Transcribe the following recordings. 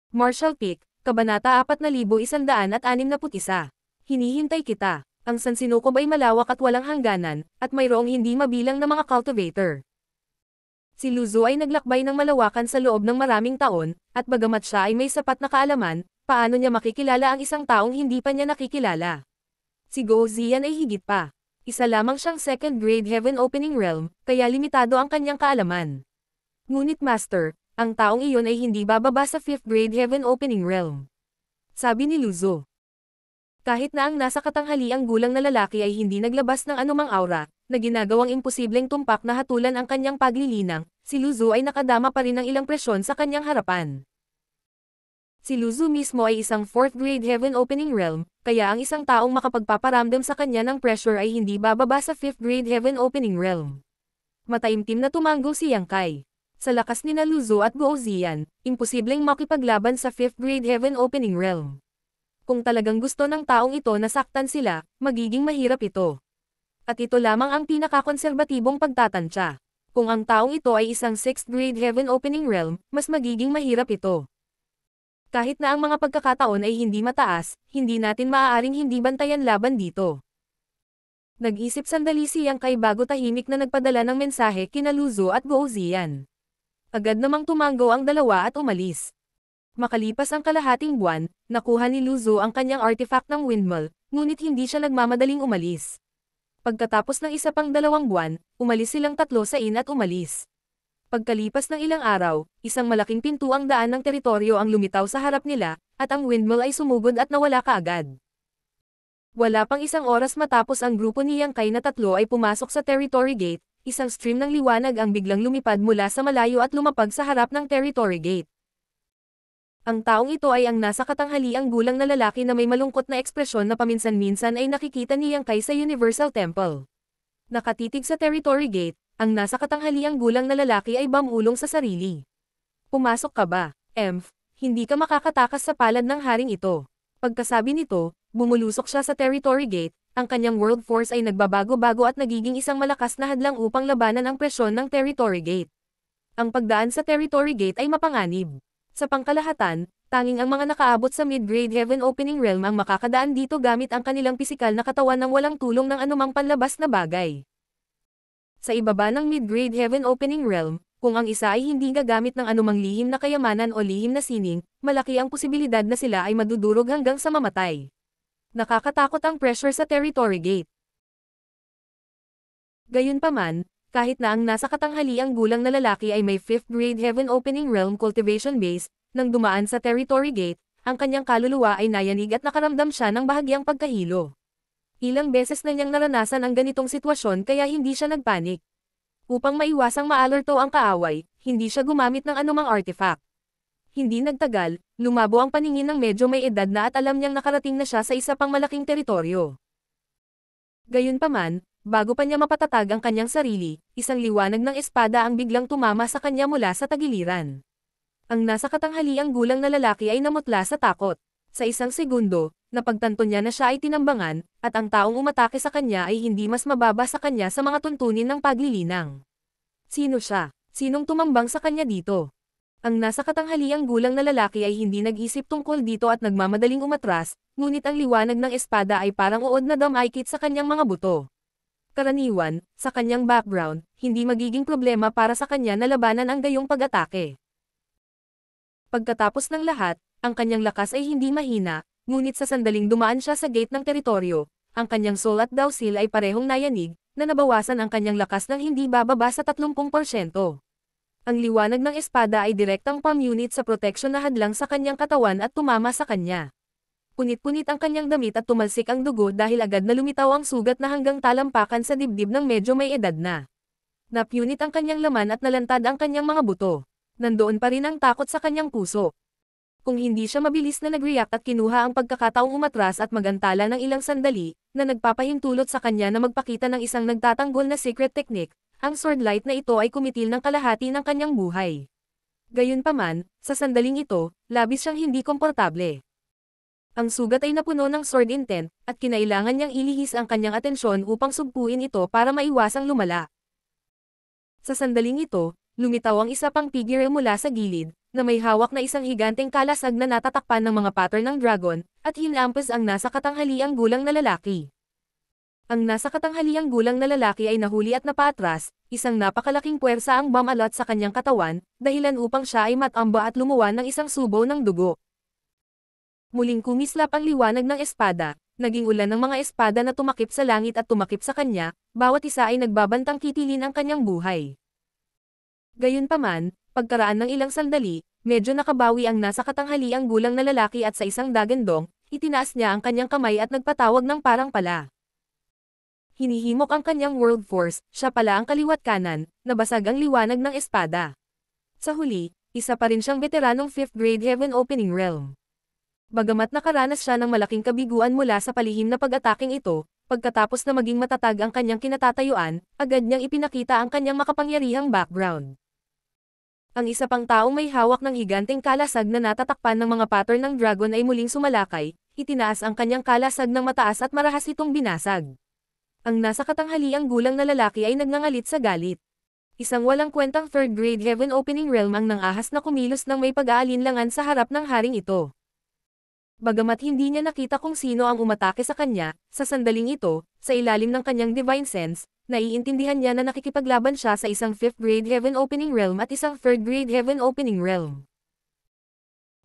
Marshall Peak, Kabanata 4161. Hinihintay kita. Ang Sansinukob ay malawak at walang hangganan, at mayroong hindi mabilang na mga cultivator. Si Luzo ay naglakbay ng malawakan sa loob ng maraming taon, at bagamat siya ay may sapat na kaalaman, paano niya makikilala ang isang taong hindi pa niya nakikilala? Si Guo Ziyan ay higit pa. Isa lamang siyang second grade Heaven Opening Realm, kaya limitado ang kanyang kaalaman. Ngunit Master, ang taong iyon ay hindi bababa sa 5th grade Heaven Opening Realm. Sabi ni Luzo. Kahit na ang nasa katanghaliang gulang na lalaki ay hindi naglabas ng anumang aura, na ginagawang imposibleng tumpak na hatulan ang kanyang paglilinang, si Luzo ay nakadama pa rin ng ilang presyon sa kanyang harapan. Si Luzo mismo ay isang 4th grade Heaven Opening Realm, kaya ang isang taong makapagpaparamdam sa kanya ng pressure ay hindi bababa sa 5th grade Heaven Opening Realm. Mataimtim na tumango si Yang Kai. Sa lakas ni Luzo at Guo Ziyan, imposibleng makipaglaban sa 5th grade Heaven Opening Realm. Kung talagang gusto ng taong ito na saktan sila, magiging mahirap ito. At ito lamang ang pinakakonserbatibong pagtatansya. Kung ang taong ito ay isang 6th grade Heaven Opening Realm, mas magiging mahirap ito. Kahit na ang mga pagkakataon ay hindi mataas, hindi natin maaaring hindi bantayan laban dito. Nag-isip sandali si Yang Kai bago tahimik na nagpadala ng mensahe kina Luzo at Guo Ziyan. Agad namang tumango ang dalawa at umalis. Makalipas ang kalahating buwan, nakuha ni Luzo ang kanyang artifact ng windmill, ngunit hindi siya nagmamadaling umalis. Pagkatapos ng isa pang 2 buwan, umalis silang tatlo sa inn at umalis. Pagkalipas ng ilang araw, isang malaking pintuang daan ng teritoryo ang lumitaw sa harap nila, at ang windmill ay sumugod at nawala kaagad. Wala pang isang oras matapos ang grupo ni Yang Kai na tatlo ay pumasok sa territory gate, isang stream ng liwanag ang biglang lumipad mula sa malayo at lumapag sa harap ng territory gate. Ang taong ito ay ang nasa katanghaliang gulang na lalaki na may malungkot na ekspresyon na paminsan-minsan ay nakikita ni Yang Kai sa Universal Temple. Nakatitig sa territory gate, ang nasa katanghaliang gulang na lalaki ay bamulong sa sarili. Pumasok ka ba, Emph? Hindi ka makakatakas sa palad ng haring ito. Pagkasabi nito, bumulusok siya sa territory gate, ang kanyang world force ay nagbabago-bago at nagiging isang malakas na hadlang upang labanan ang presyon ng territory gate. Ang pagdaan sa territory gate ay mapanganib. Sa pangkalahatan, tanging ang mga nakaabot sa mid-grade Heaven Opening Realm ang makakadaan dito gamit ang kanilang pisikal na katawan ng walang tulong ng anumang panlabas na bagay. Sa ibaba ng mid-grade Heaven Opening Realm, kung ang isa ay hindi gagamit ng anumang lihim na kayamanan o lihim na sining, malaki ang posibilidad na sila ay madudurog hanggang sa mamatay. Nakakatakot ang pressure sa territory gate. Gayunpaman, kahit na ang nasa katanghaliang gulang na lalaki ay may 5th grade Heaven Opening Realm cultivation base, nang dumaan sa territory gate, ang kanyang kaluluwa ay nayanig at nakaramdam siya ng bahagyang pagkahilo. Ilang beses na niyang naranasan ang ganitong sitwasyon kaya hindi siya nagpanik. Upang maiwasang maalerto ang kaaway, hindi siya gumamit ng anumang artifact. Hindi nagtagal, lumabo ang paningin ng medyo may edad na at alam niyang nakarating na siya sa isa pang malaking teritoryo. Gayunpaman, bago pa niya mapatatag ang kanyang sarili, isang liwanag ng espada ang biglang tumama sa kanya mula sa tagiliran. Ang nasa katanghaliang gulang na lalaki ay namutla sa takot. Sa isang segundo, napagtanto niya na siya ay tinambangan, at ang taong umatake sa kanya ay hindi mas mababa sa kanya sa mga tuntunin ng paglilinang. Sino siya? Sinong tumambang sa kanya dito? Ang nasa katanghaliang gulang na lalaki ay hindi nag-isip tungkol dito at nagmamadaling umatras, ngunit ang liwanag ng espada ay parang uod na damaykit sa kanyang mga buto. Karaniwan, sa kanyang background, hindi magiging problema para sa kanya na labanan ang gayong pag-atake. Pagkatapos ng lahat, ang kanyang lakas ay hindi mahina, ngunit sa sandaling dumaan siya sa gate ng teritoryo, ang kanyang soul at dowsil ay parehong nayanig, na nabawasan ang kanyang lakas ng hindi bababa sa 30%. Ang liwanag ng espada ay direktang pamunit sa proteksyon na hadlang sa kanyang katawan at tumama sa kanya. Punit-punit ang kanyang damit at tumalsik ang dugo dahil agad na lumitaw ang sugat na hanggang talampakan sa dibdib ng medyo may edad na. Napunit ang kanyang laman at nalantad ang kanyang mga buto. Nandoon pa rin ang takot sa kanyang puso. Kung hindi siya mabilis na nag-react at kinuha ang pagkakataong umatras at magantala ng ilang sandali, na nagpapahintulot sa kanya na magpakita ng isang nagtatanggol na secret technique, ang sword light na ito ay kumitil ng kalahati ng kanyang buhay. Gayunpaman, sa sandaling ito, labis siyang hindi komportable. Ang sugat ay napuno ng sword intent, at kinailangan niyang ilihis ang kanyang atensyon upang sugpuin ito para maiwasang lumala. Sa sandaling ito, lumitaw ang isa pang figure mula sa gilid, na may hawak na isang higanteng kalasag na natatakpan ng mga pattern ng dragon, at hinampas ang nasa katanghaliang gulang na lalaki. Ang nasa katanghaliang gulang na lalaki ay nahuli at napaatras, isang napakalaking puwersa ang bumalot sa kanyang katawan, dahilan upang siya ay matamba at lumuwan ng isang subo ng dugo. Muling kumislap ang liwanag ng espada, naging ulan ng mga espada na tumakip sa langit at tumakip sa kanya, bawat isa ay nagbabantang kitilin ang kanyang buhay. Gayunpaman, pagkaraan ng ilang sandali, medyo nakabawi ang nasa katanghaliang gulang na lalaki at sa isang dagandong, itinaas niya ang kanyang kamay at nagpatawag ng parang pala. Hinihimok ang kanyang world force, siya pala ang kaliwat kanan, nabasag ang liwanag ng espada. Sa huli, isa pa rin siyang veteranong 5th grade Heaven Opening Realm. Bagamat nakaranas siya ng malaking kabiguan mula sa palihim na pag-ataking ito, pagkatapos na maging matatag ang kanyang kinatatayuan, agad niyang ipinakita ang kanyang makapangyarihang background. Ang isa pang taong may hawak ng higanteng kalasag na natatakpan ng mga pattern ng dragon ay muling sumalakay, itinaas ang kanyang kalasag ng mataas at marahas itong binasag. Ang nasa katanghaliang gulang na lalaki ay nagngangalit sa galit. Isang walang kwentang 3rd grade Heaven Opening Realm ang nangahas na kumilos ng may pag-aalinlangan sa harap ng haring ito. Bagamat hindi niya nakita kung sino ang umatake sa kanya, sa sandaling ito, sa ilalim ng kanyang divine sense, naiintindihan niya na nakikipaglaban siya sa isang 5th grade Heaven Opening Realm at isang 3rd grade Heaven Opening Realm.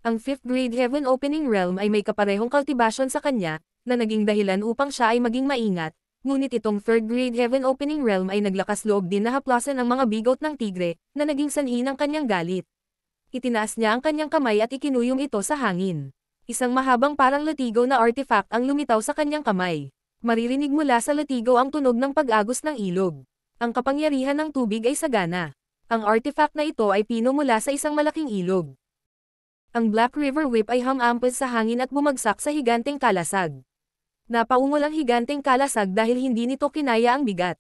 Ang 5th grade Heaven Opening Realm ay may kaparehong kultibasyon sa kanya, na naging dahilan upang siya ay maging maingat, ngunit itong 3rd grade Heaven Opening Realm ay naglakas loob din na haplasan ang mga bigot ng tigre, na naging sanhi ng kanyang galit. Itinaas niya ang kanyang kamay at ikinuyong ito sa hangin. Isang mahabang parang latigo na artifact ang lumitaw sa kanyang kamay. Maririnig mula sa latigo ang tunog ng pag-agos ng ilog. Ang kapangyarihan ng tubig ay sagana. Ang artifact na ito ay pino mula sa isang malaking ilog. Ang Black River Whip ay humampas sa hangin at bumagsak sa higanteng kalasag. Napaungol ang higanteng kalasag dahil hindi nito kinaya ang bigat.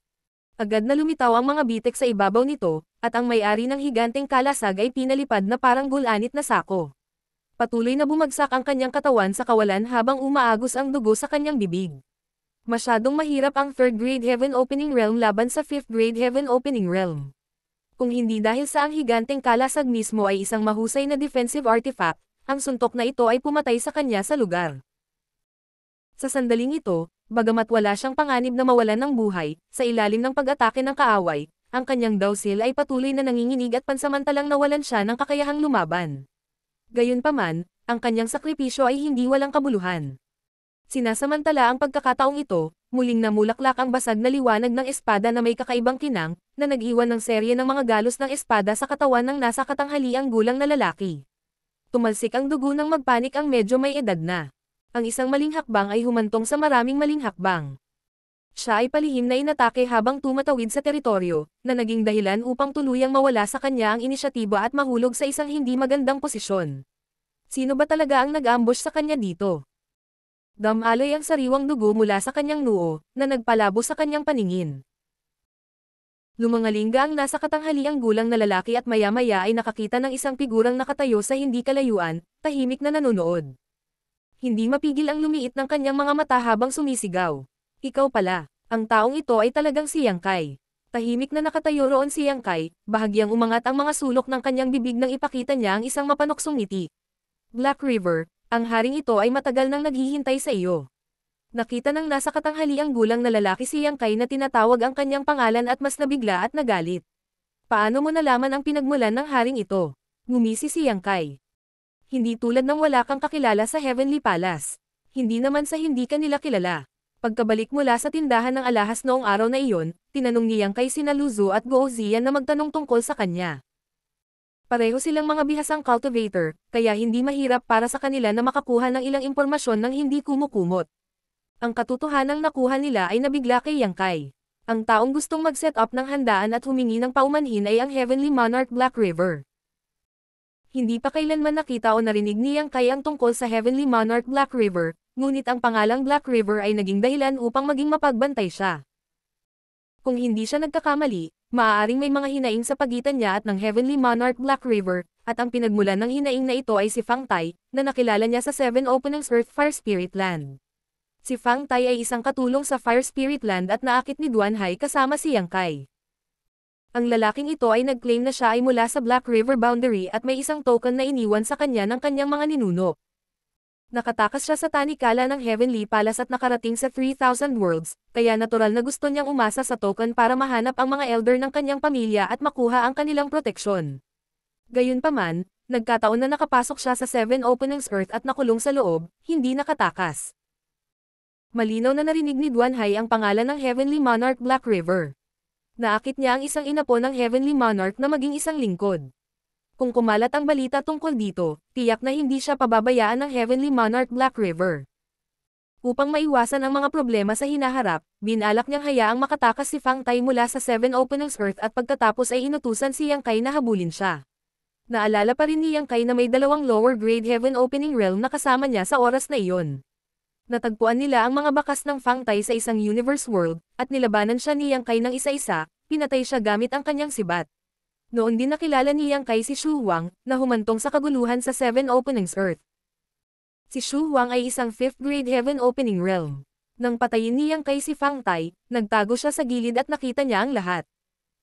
Agad na lumitaw ang mga bitek sa ibabaw nito, at ang may-ari ng higanteng kalasag ay pinalipad na parang gulanit na sako. Patuloy na bumagsak ang kanyang katawan sa kawalan habang umaagos ang dugo sa kanyang bibig. Masyadong mahirap ang 3rd grade Heaven Opening Realm laban sa 5th grade Heaven Opening Realm. Kung hindi dahil sa ang higanteng kalasag mismo ay isang mahusay na defensive artifact, ang suntok na ito ay pumatay sa kanya sa lugar. Sa sandaling ito, bagamat wala siyang panganib na mawalan ng buhay, sa ilalim ng pag-atake ng kaaway, ang kanyang dawsil ay patuloy na nanginginig at pansamantalang nawalan siya ng kakayahang lumaban. Gayunpaman, ang kanyang sakripisyo ay hindi walang kabuluhan. Sinasamantala ang pagkakataong ito, muling namulaklak ang basag na liwanag ng espada na may kakaibang kinang, na nag-iwan ng serye ng mga galos ng espada sa katawan ng nasa katanghaliang gulang na lalaki. Tumalsik ang dugo ng magpanik ang medyo may edad na. Ang isang maling hakbang ay humantong sa maraming maling hakbang. Siya ay palihim na inatake habang tumatawid sa teritoryo, na naging dahilan upang tuluyang mawala sa kanya ang inisyatiba at mahulog sa isang hindi magandang posisyon. Sino ba talaga ang nag-ambush sa kanya dito? Damaloy ang sariwang dugo mula sa kanyang noo, na nagpalabo sa kanyang paningin. Lumangalingga ang nasa katanghaliang gulang na lalaki at maya-maya ay nakakita ng isang figurang nakatayo sa hindi kalayuan, tahimik na nanonood. Hindi mapigil ang lumiit ng kanyang mga mata habang sumisigaw. Ikaw pala, ang taong ito ay talagang si Yang Kai. Tahimik na nakatayo roon si Yang Kai, bahagyang umangat ang mga sulok ng kanyang bibig nang ipakita niya ang isang mapanoksong ngiti. Black River, ang haring ito ay matagal nang naghihintay sa iyo. Nakita ng nasa katanghaliang gulang na lalaki si Yang Kai na tinatawag ang kanyang pangalan at mas nabigla at nagalit. Paano mo nalaman ang pinagmulan ng haring ito? Ngumisi si Yang Kai. Hindi tulad ng wala kang kakilala sa Heavenly Palace. Hindi naman sa hindi ka nila kilala. Pagkabalik mula sa tindahan ng alahas noong araw na iyon, tinanong ni Yang Kai sina Luzu at Guo Ziyan na magtanong tungkol sa kanya. Pareho silang mga bihasang cultivator, kaya hindi mahirap para sa kanila na makakuha ng ilang impormasyon nang hindi kumukumot. Ang katotohanang nakuha nila ay nabigla kay Yang Kai. Ang taong gustong mag-set up ng handaan at humingi ng paumanhin ay ang Heavenly Monarch Black River. Hindi pa kailanman nakita o narinig ni Yang Kai ang tungkol sa Heavenly Monarch Black River, ngunit ang pangalang Black River ay naging dahilan upang maging mapagbantay siya. Kung hindi siya nagkakamali, maaaring may mga hinaing sa pagitan niya at ng Heavenly Monarch Black River, at ang pinagmulan ng hinaing na ito ay si Fang Tai, na nakilala niya sa 7 Openings Earth Fire Spirit Land. Si Fang Tai ay isang katulong sa Fire Spirit Land at naakit ni Duan Hai kasama si Yang Kai. Ang lalaking ito ay nag-claim na siya ay mula sa Black River Boundary at may isang token na iniwan sa kanya ng kanyang mga ninuno. Nakatakas siya sa tanikala ng Heavenly Palace at nakarating sa 3,000 Worlds, kaya natural na gusto niyang umasa sa token para mahanap ang mga elder ng kanyang pamilya at makuha ang kanilang proteksyon. Gayunpaman, nagkataon na nakapasok siya sa 7 Openings Earth at nakulong sa loob, hindi nakatakas. Malinaw na narinig ni Duanhai ang pangalan ng Heavenly Monarch Black River. Naakit niya ang isang inapo ng Heavenly Monarch na maging isang lingkod. Kung kumalat ang balita tungkol dito, tiyak na hindi siya pababayaan ng Heavenly Monarch Black River. Upang maiwasan ang mga problema sa hinaharap, binalak niyang hayaang makatakas si Fang Tai mula sa 7 Openings Earth at pagkatapos ay inutusan si Yang Kai na habulin siya. Naalala pa rin ni Yang Kai na may dalawang lower grade Heaven Opening Realm na kasama niya sa oras na iyon. Natagpuan nila ang mga bakas ng Fang Tai sa isang universe world, at nilabanan siya ni Yang Kai ng isa-isa, pinatay siya gamit ang kanyang sibat. Noon din nakilala ni Yang Kai si Shu Huang, na humantong sa kaguluhan sa 7 Openings Earth. Si Shu Huang ay isang 5th grade Heaven Opening Realm. Nang patayin ni Yang Kai si Fang Tai, nagtago siya sa gilid at nakita niya ang lahat.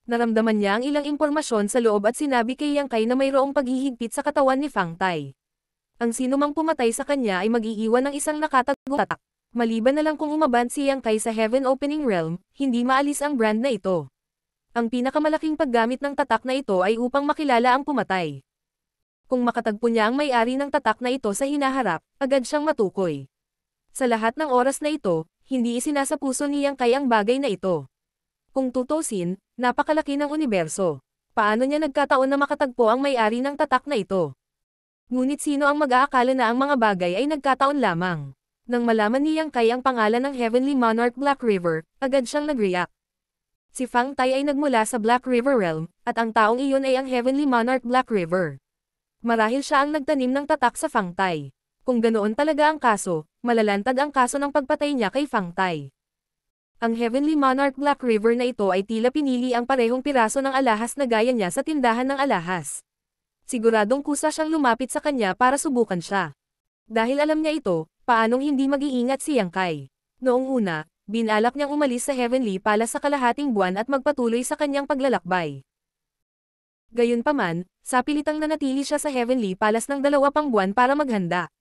Naramdaman niya ang ilang impormasyon sa loob at sinabi kay Yang Kai na mayroong paghihigpit sa katawan ni Fang Tai. Ang sinumang pumatay sa kanya ay mag-iiwan ng isang nakatagong tatak. Maliban na lang kung umaban si Yang Kai sa Heaven Opening Realm, hindi maalis ang brand na ito. Ang pinakamalaking paggamit ng tatak na ito ay upang makilala ang pumatay. Kung makatagpo niya ang may-ari ng tatak na ito sa hinaharap, agad siyang matukoy. Sa lahat ng oras na ito, hindi isinasapuso ni Yang Kai ang bagay na ito. Kung tutusin, napakalaki ng universo. Paano niya nagkataon na makatagpo ang may-ari ng tatak na ito? Ngunit sino ang mag-aakala na ang mga bagay ay nagkataon lamang? Nang malaman ni Yang Kai ang pangalan ng Heavenly Monarch Black River, agad siyang nag-react. Si Fang Tai ay nagmula sa Black River Realm, at ang taong iyon ay ang Heavenly Monarch Black River. Marahil siya ang nagtanim ng tatak sa Fang Tai. Kung ganoon talaga ang kaso, malalantad ang kaso ng pagpatay niya kay Fang Tai. Ang Heavenly Monarch Black River na ito ay tila pinili ang parehong piraso ng alahas na gaya niya sa tindahan ng alahas. Siguradong kusa siyang lumapit sa kanya para subukan siya. Dahil alam niya ito, paanong hindi mag-iingat si Yang Kai. Noong una, binalak niyang umalis sa Heavenly Palace sa kalahating buwan at magpatuloy sa kanyang paglalakbay. Gayunpaman, sapilitang nanatili siya sa Heavenly Palace ng 2 pang buwan para maghanda.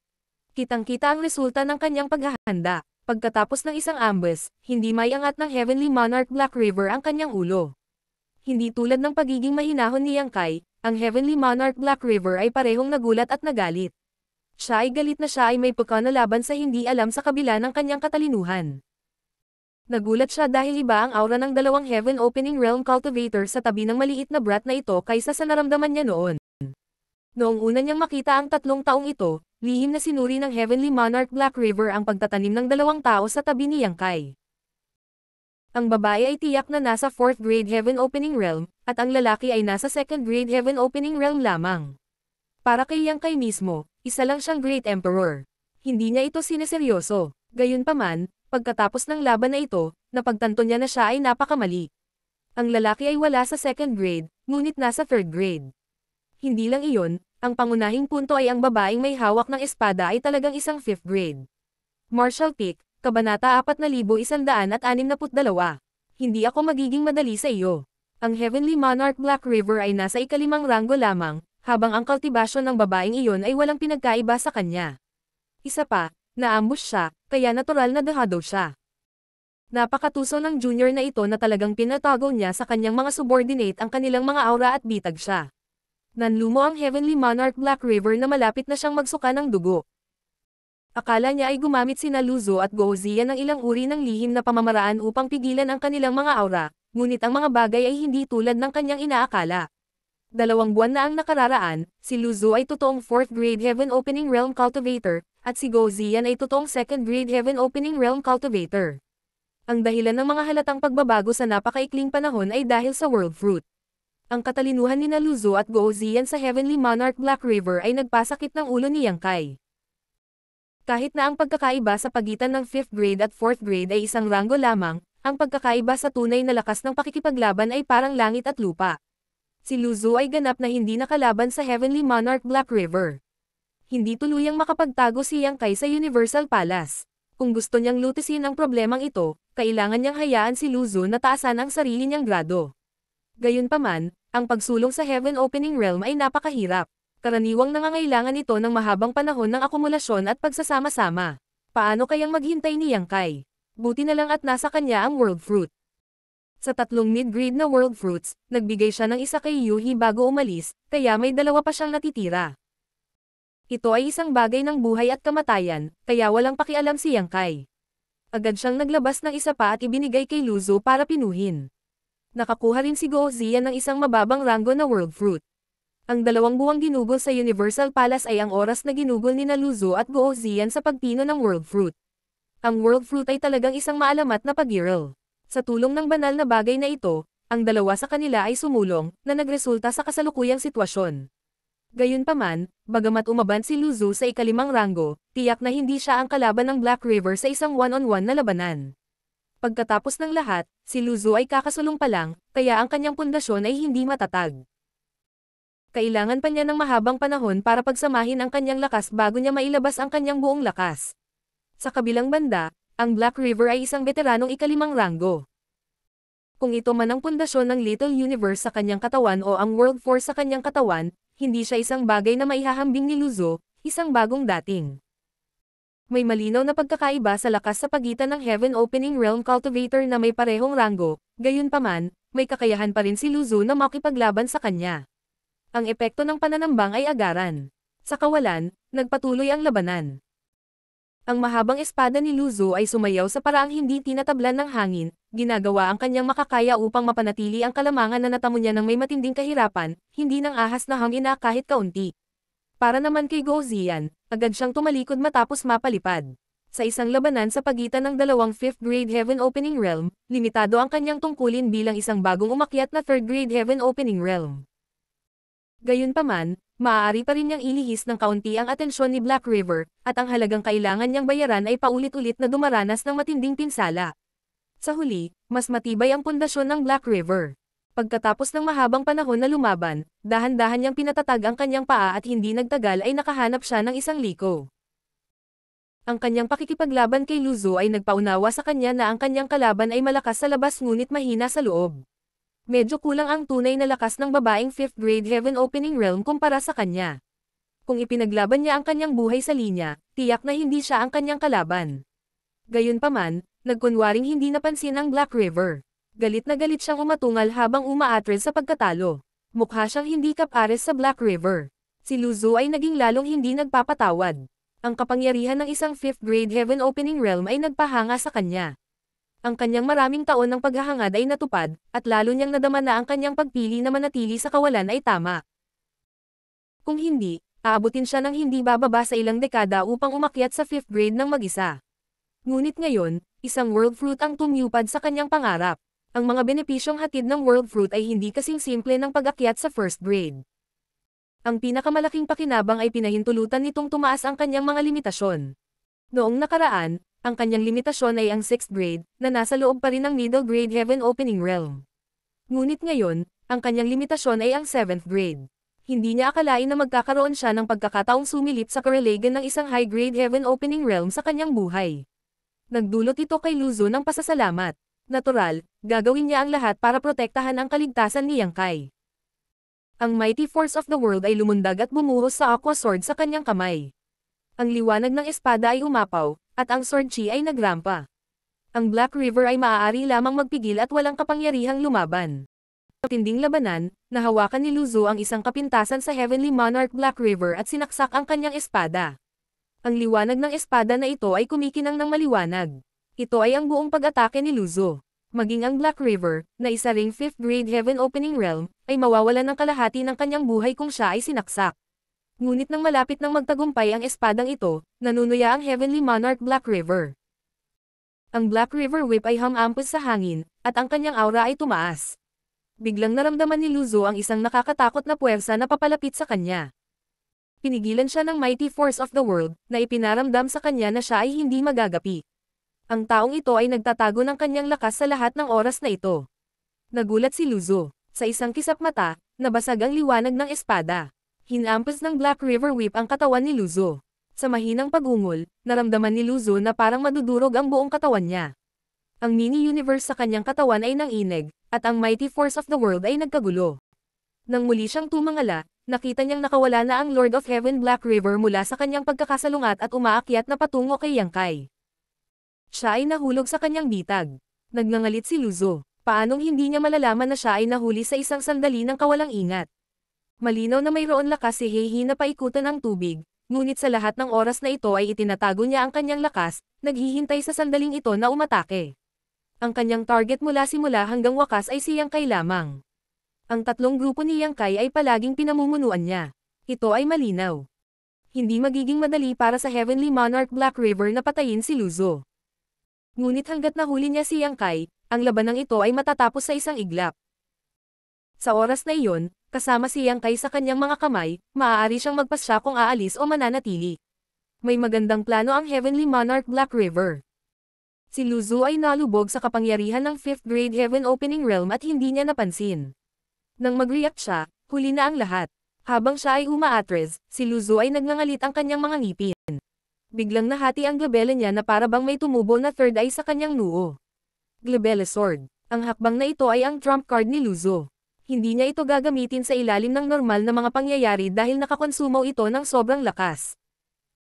Kitang-kita ang resulta ng kanyang paghahanda. Pagkatapos ng isang ambush, hindi maiangat ng Heavenly Monarch Black River ang kanyang ulo. Hindi tulad ng pagiging mahinahon ni Yang Kai, ang Heavenly Monarch Black River ay parehong nagulat at nagalit. Siya ay galit na siya ay may pagka na laban sa hindi alam sa kabila ng kanyang katalinuhan. Nagulat siya dahil iba ang aura ng dalawang Heaven Opening Realm Cultivator sa tabi ng maliit na brat na ito kaysa sa naramdaman niya noon. Noong una niyang makita ang 3 taong ito, lihim na sinuri ng Heavenly Monarch Black River ang pagtatanim ng 2 tao sa tabi ni Yang Kai. Ang babae ay tiyak na nasa 4th grade Heaven Opening Realm, at ang lalaki ay nasa 2nd grade Heaven Opening Realm lamang. Para kay Yang Kai mismo, isa lang siyang Great Emperor. Hindi niya ito sineseryoso. Gayunpaman, pagkatapos ng laban na ito, napagtanto niya na siya ay napakamali. Ang lalaki ay wala sa 2nd grade, ngunit nasa 3rd grade. Hindi lang iyon, ang pangunahing punto ay ang babaeng may hawak ng espada ay talagang isang 5th grade. Martial Peak, Kabanata 4162. Hindi ako magiging madali sa iyo. Ang Heavenly Monarch Black River ay nasa ika-5 ranggo lamang, habang ang kultibasyon ng babaeng iyon ay walang pinagkaiba sa kanya. Isa pa, naambush siya, kaya natural na dehado siya. Napakatuso ng junior na ito na talagang pinatago niya sa kanyang mga subordinate ang kanilang mga aura at bitag siya. Nanlumo ang Heavenly Monarch Black River na malapit na siyang magsuka ng dugo. Akala niya ay gumamit sina Luzo at Go Ziyan ng ilang uri ng lihim na pamamaraan upang pigilan ang kanilang mga aura, ngunit ang mga bagay ay hindi tulad ng kanyang inaakala. 2 buwan na ang nakararaan, si Luzo ay totoong 4th grade Heaven Opening Realm Cultivator, at si Go Ziyan ay totoong 2nd grade Heaven Opening Realm Cultivator. Ang dahilan ng mga halatang pagbabago sa napakaikling panahon ay dahil sa World Fruit. Ang katalinuhan ni Luzo at Go Ziyan sa Heavenly Monarch Black River ay nagpasakit ng ulo ni Yang Kai. Kahit na ang pagkakaiba sa pagitan ng 5th grade at 4th grade ay isang ranggo lamang, ang pagkakaiba sa tunay na lakas ng pakikipaglaban ay parang langit at lupa. Si Luzo ay ganap na hindi nakalaban sa Heavenly Monarch Black River. Hindi tuluyang makapagtago si Yang Kai sa Universal Palace. Kung gusto niyang lutisin ang problemang ito, kailangan niyang hayaan si Luzo na taasan ang sarili niyang grado. Gayunpaman, ang pagsulong sa Heaven Opening Realm ay napakahirap. Karaniwang nangangailangan ito ng mahabang panahon ng akumulasyon at pagsasama-sama. Paano kayang maghintay ni Yang Kai? Buti na lang at nasa kanya ang World Fruit. Sa tatlong mid-grade na World Fruits, nagbigay siya ng isa kay Yuhi bago umalis, kaya may dalawa pa siyang natitira. Ito ay isang bagay ng buhay at kamatayan, kaya walang pakialam si Yang Kai. Agad siyang naglabas ng isa pa at ibinigay kay Luzo para pinuhin. Nakakuha rin si Guo Ziyan ng isang mababang ranggo na World Fruit. Ang dalawang buwang ginugol sa Universal Palace ay ang oras na ginugol ni Luzo at Guo Ziyan sa pagpino ng World Fruit. Ang World Fruit ay talagang isang maalamat na pag-giral. Sa tulong ng banal na bagay na ito, ang dalawa sa kanila ay sumulong, na nagresulta sa kasalukuyang sitwasyon. Gayunpaman, bagamat umaban si Luzo sa ikalimang ranggo, tiyak na hindi siya ang kalaban ng Black River sa isang one-on-one na labanan. Pagkatapos ng lahat, si Luzo ay kakasulong pa lang, kaya ang kanyang pundasyon ay hindi matatag. Kailangan pa niya ng mahabang panahon para pagsamahin ang kanyang lakas bago niya mailabas ang kanyang buong lakas. Sa kabilang banda, ang Black River ay isang veteranong ikalimang ranggo. Kung ito man ang pundasyon ng Little Universe sa kanyang katawan o ang World Force sa kanyang katawan, hindi siya isang bagay na maihahambing ni Luzo, isang bagong dating. May malinaw na pagkakaiba sa lakas sa pagitan ng Heaven Opening Realm Cultivator na may parehong ranggo, gayunpaman, may kakayahan pa rin si Luzo na makipaglaban sa kanya. Ang epekto ng pananambang ay agaran. Sa kawalan, nagpatuloy ang labanan. Ang mahabang espada ni Luzo ay sumayaw sa paraang hindi tinatablan ng hangin, ginagawa ang kanyang makakaya upang mapanatili ang kalamangan na natamo niya ng may matinding kahirapan, hindi ng ahas na hangin na kahit kaunti. Para naman kay Guo Ziyan, agad siyang tumalikod matapos mapalipad. Sa isang labanan sa pagitan ng dalawang 5th grade Heaven Opening Realm, limitado ang kanyang tungkulin bilang isang bagong umakyat na 3rd grade Heaven Opening Realm. Gayunpaman, maaari pa rin niyang ilihis ng kaunti ang atensyon ni Black River, at ang halagang kailangan niyang bayaran ay paulit-ulit na dumaranas ng matinding pinsala. Sa huli, mas matibay ang pundasyon ng Black River. Pagkatapos ng mahabang panahon na lumaban, dahan-dahan niyang pinatatag ang kanyang paa at hindi nagtagal ay nakahanap siya ng isang liko. Ang kanyang pakikipaglaban kay Luzo ay nagpaunawa sa kanya na ang kanyang kalaban ay malakas sa labas ngunit mahina sa loob. Medyo kulang ang tunay na lakas ng babaeng 5th grade Heaven Opening Realm kumpara sa kanya. Kung ipinaglaban niya ang kanyang buhay sa linya, tiyak na hindi siya ang kanyang kalaban. Gayunpaman, nagkunwaring hindi napansin ang Black River. Galit na galit siyang umatungal habang umaatras sa pagkatalo. Mukha siyang hindi kapares sa Black River. Si Luzo ay naging lalong hindi nagpapatawad. Ang kapangyarihan ng isang 5th grade Heaven Opening Realm ay nagpahanga sa kanya. Ang kanyang maraming taon ng paghahangad ay natupad, at lalo niyang nadama na ang kanyang pagpili na manatili sa kawalan ay tama. Kung hindi, aabutin siya ng hindi bababa sa ilang dekada upang umakyat sa 5th grade ng mag-isa. Ngunit ngayon, isang World Fruit ang tumupad sa kanyang pangarap. Ang mga benepisyong hatid ng World Fruit ay hindi kasing simple ng pag-akyat sa 1st grade. Ang pinakamalaking pakinabang ay pinahintulutan nitong tumaas ang kanyang mga limitasyon. Noong nakaraan, ang kanyang limitasyon ay ang 6th grade, na nasa loob pa rin ng middle grade Heaven Opening Realm. Ngunit ngayon, ang kanyang limitasyon ay ang 7th grade. Hindi niya akalain na magkakaroon siya ng pagkakataong sumilip sa karalagan ng isang high grade Heaven Opening Realm sa kanyang buhay. Nagdulot ito kay Luzo ng pasasalamat. Natural, gagawin niya ang lahat para protektahan ang kaligtasan ni Yang Kai. Ang Mighty Force of the World ay lumundag at bumuhos sa Aqua Sword sa kanyang kamay. Ang liwanag ng espada ay umapaw, at ang Sword Chi ay nagrampa. Ang Black River ay maaari lamang magpigil at walang kapangyarihang lumaban. Sa tinding labanan, nahawakan ni Luzo ang isang kapintasan sa Heavenly Monarch Black River at sinaksak ang kanyang espada. Ang liwanag ng espada na ito ay kumikinang ng maliwanag. Ito ay ang buong pag-atake ni Luzo. Maging ang Black River, na isa ring 5th grade Heaven Opening Realm, ay mawawalan ng kalahati ng kanyang buhay kung siya ay sinaksak. Ngunit nang malapit nang magtagumpay ang espadang ito, nanunuya ang Heavenly Monarch Black River. Ang Black River Whip ay humampos sa hangin, at ang kanyang aura ay tumaas. Biglang naramdaman ni Luzo ang isang nakakatakot na puwersa na papalapit sa kanya. Pinigilan siya ng Mighty Force of the World, na ipinaramdam sa kanya na siya ay hindi magagapi. Ang taong ito ay nagtatago ng kanyang lakas sa lahat ng oras na ito. Nagulat si Luzo. Sa isang kisap mata, nabasag ang liwanag ng espada. Hinampas ng Black River Whip ang katawan ni Luzo. Sa mahinang pagungol, naramdaman ni Luzo na parang madudurog ang buong katawan niya. Ang mini-universe sa kanyang katawan ay nanginig, at ang mighty force of the world ay nagkagulo. Nang muli siyang tumangala, nakita niyang nakawala na ang Lord of Heaven Black River mula sa kanyang pagkakasalungat at umaakyat na patungo kay Yang Kai. Siya ay nahulog sa kanyang bitag. Nagngangalit si Luzo. Paanong hindi niya malalaman na siya ay nahuli sa isang sandali ng kawalang ingat? Malinaw na mayroon lakas si Heihi na paikutan ang tubig, ngunit sa lahat ng oras na ito ay itinatago niya ang kanyang lakas, naghihintay sa sandaling ito na umatake. Ang kanyang target mula simula hanggang wakas ay si Yang Kai lamang. Ang tatlong grupo ni Yang Kai ay palaging pinamumunuan niya. Ito ay malinaw. Hindi magiging madali para sa Heavenly Monarch Black River na patayin si Luzo. Ngunit hanggat nahuli niya si Yang Kai, ang labanang ito ay matatapos sa isang iglap. Sa oras na iyon, kasama si Yang Kai sa kanyang mga kamay, maaari siyang magpasya kung aalis o mananatili. May magandang plano ang Heavenly Monarch Black River. Si Luzo ay nalubog sa kapangyarihan ng 5th grade Heaven Opening Realm at hindi niya napansin. Nang mag-react siya, huli na ang lahat. Habang siya ay umaatres, si Luzo ay nagngangalit ang kanyang mga ngipin. Biglang nahati ang glabela niya na para bang may tumubo na third eye sa kanyang noo. Glabella Sword. Ang hakbang na ito ay ang trump card ni Luzo. Hindi niya ito gagamitin sa ilalim ng normal na mga pangyayari dahil nakakonsumo ito ng sobrang lakas.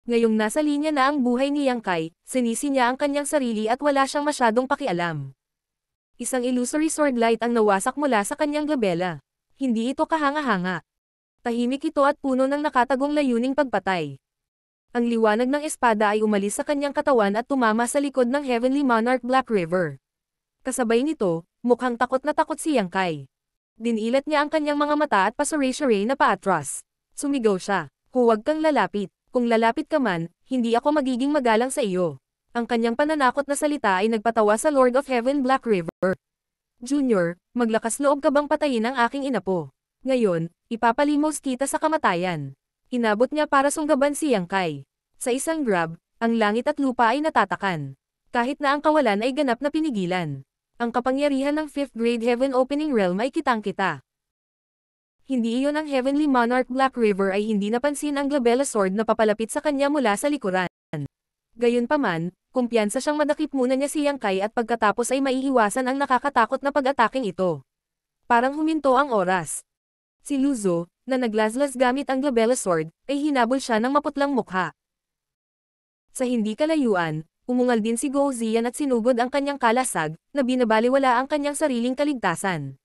Ngayong nasa linya na ang buhay ni Yang Kai, sinisi niya ang kanyang sarili at wala siyang masyadong pakialam. Isang illusory sword light ang nawasak mula sa kanyang glabella. Hindi ito kahanga-hanga. Tahimik ito at puno ng nakatagong layuning pagpatay. Ang liwanag ng espada ay umalis sa kanyang katawan at tumama sa likod ng Heavenly Monarch Black River. Kasabay nito, mukhang takot na takot si Yang Kai. Dinilat niya ang kanyang mga mata at pasuray-suray na paatras. Sumigaw siya, "Huwag kang lalapit. Kung lalapit ka man, hindi ako magiging magalang sa iyo." Ang kanyang pananakot na salita ay nagpatawa sa Lord of Heaven Black River. "Junior, maglakas loob ka bang patayin ang aking inapo? Ngayon, ipapalimos kita sa kamatayan." Inabot niya para sunggaban si Yang Kai. Sa isang grab, ang langit at lupa ay natatakan. Kahit na ang kawalan ay ganap na pinigilan. Ang kapangyarihan ng 5th grade Heaven Opening Realm ay kitang-kita. Hindi iyon ang Heavenly Monarch Black River ay hindi napansin ang Glabella Sword na papalapit sa kanya mula sa likuran. Gayunpaman, kumpiyansa siyang madakip muna niya si Yang Kai at pagkatapos ay maiiwasan ang nakakatakot na pag-ataking ito. Parang huminto ang oras. Si Luzo, na naglaslas gamit ang Glabella Sword, ay hinabol siya ng maputlang mukha. Sa hindi kalayuan, umungal din si Go Zian at sinugod ang kanyang kalasag, na binabaliwala ang kanyang sariling kaligtasan.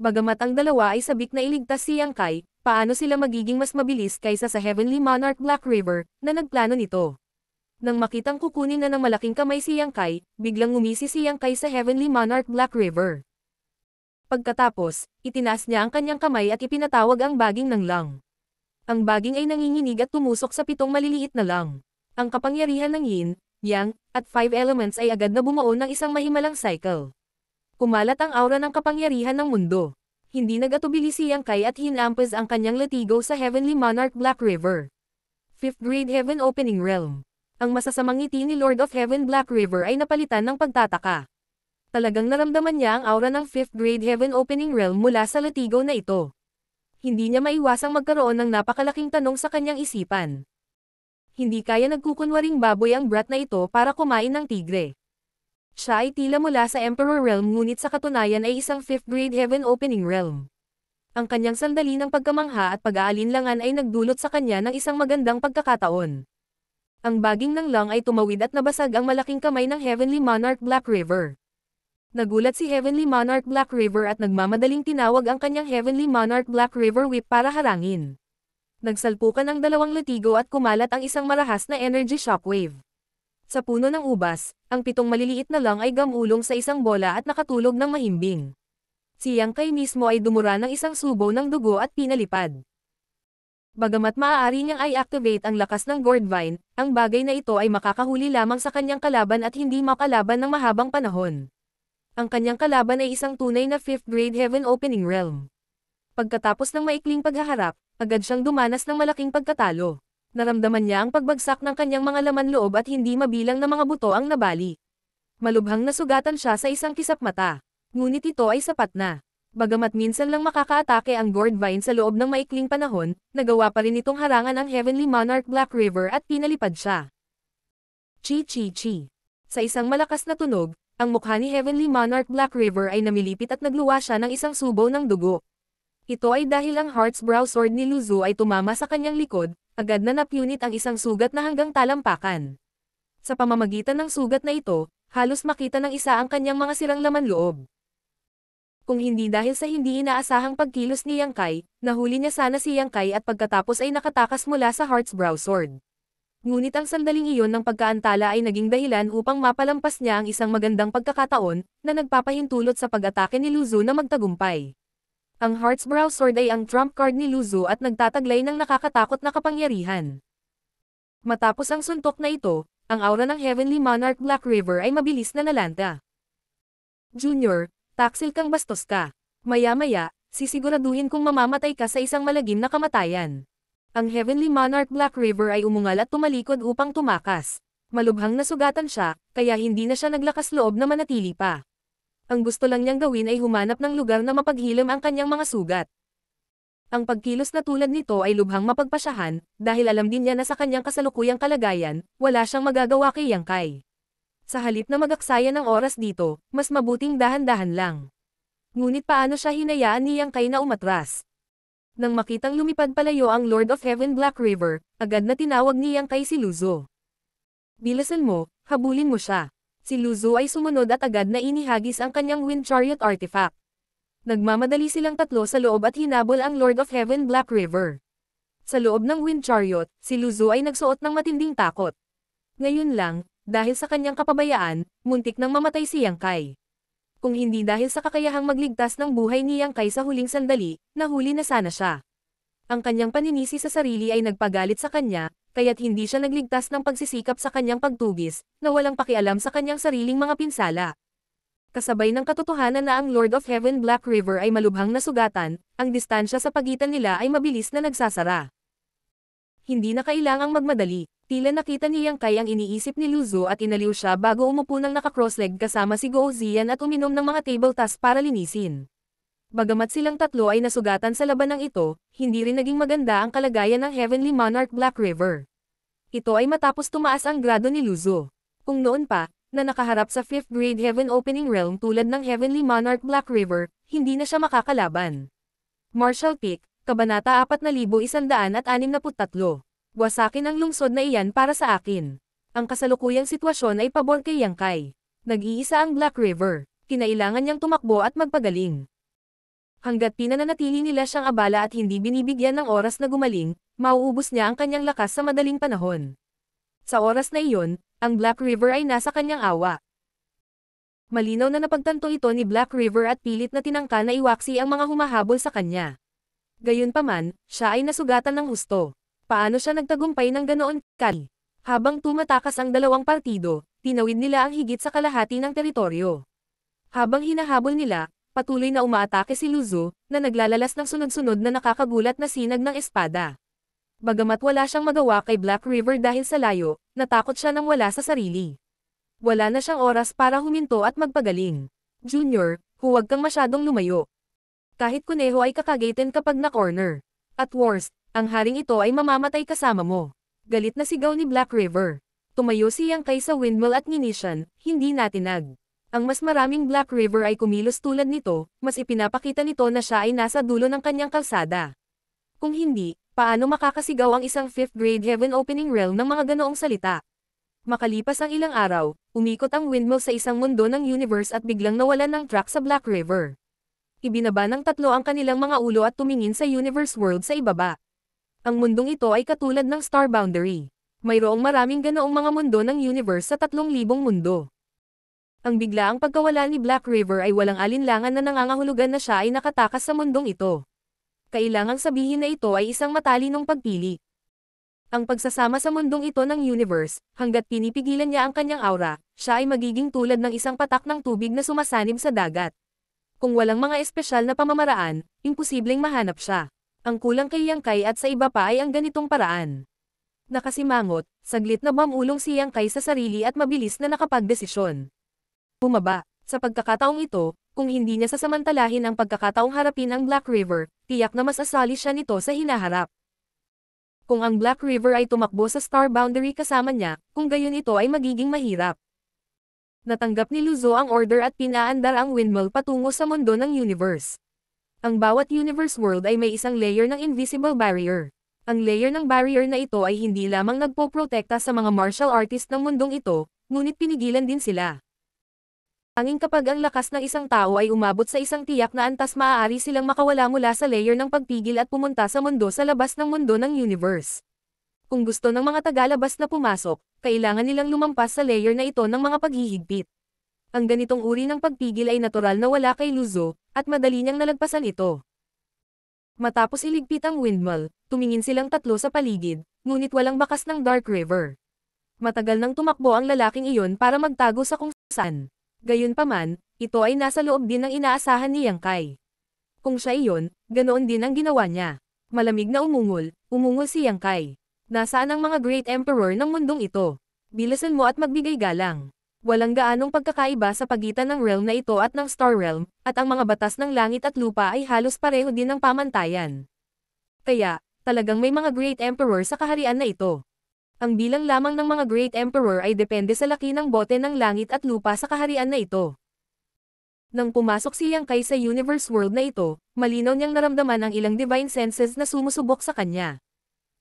Bagamat ang dalawa ay sabik na iligtas si Yang Kai, paano sila magiging mas mabilis kaysa sa Heavenly Monarch Black River, na nagplano nito? Nang makitang kukunin na ng malaking kamay si Yang Kai, biglang ngumisi si Yang Kai sa Heavenly Monarch Black River. Pagkatapos, itinaas niya ang kanyang kamay at ipinatawag ang baging ng lang. Ang baging ay nanginginig at tumusok sa 7 maliliit na lang. Ang kapangyarihan ng Yin, Yang, at 5 elements ay agad na bumuo ng isang mahimalang cycle. Kumalat ang aura ng kapangyarihan ng mundo. Hindi nagatubili si Yang Kai at hinampes ang kanyang latigo sa Heavenly Monarch Black River. 5th grade Heaven Opening Realm. Ang masasamang ngiti ni Lord of Heaven Black River ay napalitan ng pagtataka. Talagang naramdaman niya ang aura ng 5th grade Heaven Opening Realm mula sa latigo na ito. Hindi niya maiwasang magkaroon ng napakalaking tanong sa kanyang isipan. Hindi kaya nagkukunwaring baboy ang brat na ito para kumain ng tigre. Siya ay tila mula sa Emperor Realm ngunit sa katunayan ay isang 5th grade Heaven Opening Realm. Ang kanyang sandali ng pagkamangha at pag-aalinlangan ay nagdulot sa kanya ng isang magandang pagkakataon. Ang baging ng lang ay tumawid at nabasag ang malaking kamay ng Heavenly Monarch Black River. Nagulat si Heavenly Monarch Black River at nagmamadaling tinawag ang kanyang Heavenly Monarch Black River Whip para harangin. Nagsalpukan ang dalawang latigo at kumalat ang isang marahas na energy shockwave. Sa puno ng ubas, ang 7 maliliit na lang ay gamulong sa isang bola at nakatulog ng mahimbing. Si Yang Kai mismo ay dumura ng isang subo ng dugo at pinalipad. Bagamat maaari niyang i-activate ang lakas ng Gourdvine, ang bagay na ito ay makakahuli lamang sa kanyang kalaban at hindi makalaban ng mahabang panahon. Ang kanyang kalaban ay isang tunay na 5th grade Heaven Opening Realm. Pagkatapos ng maikling paghaharap, agad siyang dumanas ng malaking pagkatalo. Naramdaman niya ang pagbagsak ng kanyang mga laman loob at hindi mabilang na mga buto ang nabali. Malubhang nasugatan siya sa isang kisap mata. Ngunit ito ay sapat na. Bagamat minsan lang makakaatake ang Gourdvine sa loob ng maikling panahon, nagawa pa rin itong harangan ang Heavenly Monarch Black River at pinalipad siya. Chi chi chi. Sa isang malakas na tunog, Ang mukha ni Heavenly Monarch Black River ay namilipit at nagluwa siya ng isang subaw ng dugo. Ito ay dahil ang Heart's Brow Sword ni Lu Zu ay tumama sa kanyang likod, agad na napunit ang isang sugat na hanggang talampakan. Sa pamamagitan ng sugat na ito, halos makita ng isa ang kanyang mga sirang laman loob. Kung hindi dahil sa hindi inaasahang pagkilos ni Yang Kai, nahuli niya sana si Yang Kai at pagkatapos ay nakatakas mula sa Heart's Brow Sword. Ngunit ang sandaling iyon ng pagkaantala ay naging dahilan upang mapalampas niya ang isang magandang pagkakataon na nagpapahintulot sa pag-atake ni Lu Zu na magtagumpay. Ang Heart's Brow Sword ay ang trump card ni Lu Zu at nagtataglay ng nakakatakot na kapangyarihan. Matapos ang suntok na ito, ang aura ng Heavenly Monarch Black River ay mabilis na nalanta. Junior, taksil kang bastos ka. Maya-maya, sisiguraduhin kung mamamatay ka sa isang malagim na kamatayan. Ang Heavenly Monarch Black River ay umungal at tumalikod upang tumakas. Malubhang nasugatan siya, kaya hindi na siya naglakas loob na manatili pa. Ang gusto lang niyang gawin ay humanap ng lugar na mapaghilam ang kanyang mga sugat. Ang pagkilos na tulad nito ay lubhang mapagpasyahan, dahil alam din niya na sa kanyang kasalukuyang kalagayan, wala siyang magagawa kay Yang Kai. Sa halip na magaksaya ng oras dito, mas mabuting dahan-dahan lang. Ngunit paano siya hinayaan ni Yang Kai na umatras? Nang makitang lumipad palayo ang Lord of Heaven Black River, agad na tinawag ni Yang Kai si Lu Zu. Bilisan mo, habulin mo siya. Si Lu Zu ay sumunod at agad na inihagis ang kanyang Wind Chariot artifact. Nagmamadali silang tatlo sa loob at hinabol ang Lord of Heaven Black River. Sa loob ng Wind Chariot, si Lu Zu ay nagsuot ng matinding takot. Ngayon lang, dahil sa kanyang kapabayaan, muntik nang mamatay si Yang Kai. Kung hindi dahil sa kakayahang magligtas ng buhay ni Yang Kai sa huling sandali, nahuli na sana siya. Ang kanyang paninisi sa sarili ay nagpagalit sa kanya, kaya't hindi siya nagligtas ng pagsisikap sa kanyang pagtugis, na walang pakialam sa kanyang sariling mga pinsala. Kasabay ng katotohanan na ang Lord of Heaven Black River ay malubhang nasugatan, ang distansya sa pagitan nila ay mabilis na nagsasara. Hindi na kailangang magmadali, tila nakita ni Yang Kai ang iniisip ni Lu Zu at inaliw siya bago umupo ng naka-crossleg kasama si Guo Ziyan at uminom ng mga table tasks para linisin. Bagamat silang tatlo ay nasugatan sa labanang ito, hindi rin naging maganda ang kalagayan ng Heavenly Monarch Black River. Ito ay matapos tumaas ang grado ni Lu Zu. Kung noon pa, na nakaharap sa 5th grade Heaven Opening Realm tulad ng Heavenly Monarch Black River, hindi na siya makakalaban. Martial Peak, Kabanata 4163. Wasakin ang lungsod na iyan para sa akin. Ang kasalukuyang sitwasyon ay pabor kay Yang Kai. Nag-iisa ang Black River. Kinailangan niyang tumakbo at magpagaling. Hanggat pinananatili nila siyang abala at hindi binibigyan ng oras na gumaling, mauubos niya ang kanyang lakas sa madaling panahon. Sa oras na iyon, ang Black River ay nasa kanyang awa. Malinaw na napagtanto ito ni Black River at pilit na tinangka na iwaksi ang mga humahabol sa kanya. Gayunpaman, siya ay nasugatan ng husto. Paano siya nagtagumpay ng ganoon, Kai? Habang tumatakas ang dalawang partido, tinawid nila ang higit sa kalahati ng teritoryo. Habang hinahabol nila, patuloy na umaatake si Lu Zu, na naglalalas ng sunod-sunod na nakakagulat na sinag ng espada. Bagamat wala siyang magawa kay Black River dahil sa layo, natakot siya nang wala sa sarili. Wala na siyang oras para huminto at magpagaling. Junior, huwag kang masyadong lumayo. Kahit kuneho ay kakagaitin kapag na-corner. At worst, ang haring ito ay mamamatay kasama mo. Galit na sigaw ni Black River. Tumayo si Yang Kai sa windmill at nginisyan, hindi natinag. Ang mas maraming Black River ay kumilos tulad nito, mas ipinapakita nito na siya ay nasa dulo ng kanyang kalsada. Kung hindi, paano makakasigaw ang isang 5th grade Heaven Opening Realm ng mga ganoong salita? Makalipas ang ilang araw, umikot ang windmill sa isang mundo ng universe at biglang nawalan ng track sa Black River. Ibinaba ng tatlo ang kanilang mga ulo at tumingin sa universe world sa ibaba. Ang mundong ito ay katulad ng star boundary. Mayroong maraming ganoong mga mundo ng universe sa 3,000 mundo. Ang biglaang pagkawala ni Black River ay walang alinlangan na nangangahulugan na siya ay nakatakas sa mundong ito. Kailangang sabihin na ito ay isang matalinong pagpili. Ang pagsasama sa mundong ito ng universe, hanggat pinipigilan niya ang kanyang aura, siya ay magiging tulad ng isang patak ng tubig na sumasanib sa dagat. Kung walang mga espesyal na pamamaraan, imposibleng mahanap siya. Ang kulang kay Yang Kai at sa iba pa ay ang ganitong paraan. Nakasimangot, saglit na bumulong si Yang Kai sa sarili at mabilis na nakapagdesisyon. Bumaba. Sa pagkakataong ito, kung hindi niya sasamantalahin ang pagkakataong harapin ang Black River, tiyak na mas asali siya nito sa hinaharap. Kung ang Black River ay tumakbo sa star boundary kasama niya, kung gayon ito ay magiging mahirap. Natanggap ni Luzo ang order at pinaandar ang windmill patungo sa mundo ng universe. Ang bawat universe world ay may isang layer ng invisible barrier. Ang layer ng barrier na ito ay hindi lamang nagpoprotekta sa mga martial artist ng mundong ito, ngunit pinigilan din sila. Tanging kapag ang lakas ng isang tao ay umabot sa isang tiyak na antas, maaari silang makawala mula sa layer ng pagpigil at pumunta sa mundo sa labas ng mundo ng universe. Kung gusto ng mga tagalabas na pumasok, kailangan nilang lumampas sa layer na ito ng mga paghihigpit. Ang ganitong uri ng pagpigil ay natural na wala kay Luzo, at madali niyang nalagpasan ito. Matapos iligpit ang windmill, tumingin silang tatlo sa paligid, ngunit walang bakas ng Dark River. Matagal nang tumakbo ang lalaking iyon para magtago sa kung saan. Gayunpaman, ito ay nasa loob din ng inaasahan ni Yang Kai. Kung siya iyon, ganoon din ang ginawa niya. Malamig na umungol si Yang Kai. Nasaan ang mga Great Emperor ng mundong ito? Bilisan mo at magbigay galang. Walang gaanong pagkakaiba sa pagitan ng realm na ito at ng Star Realm, at ang mga batas ng langit at lupa ay halos pareho din ng pamantayan. Kaya, talagang may mga Great Emperor sa kaharian na ito. Ang bilang lamang ng mga Great Emperor ay depende sa laki ng bote ng langit at lupa sa kaharian na ito. Nang pumasok si Yang Kai sa universe world na ito, malinaw niyang naramdaman ang ilang divine senses na sumusubok sa kanya.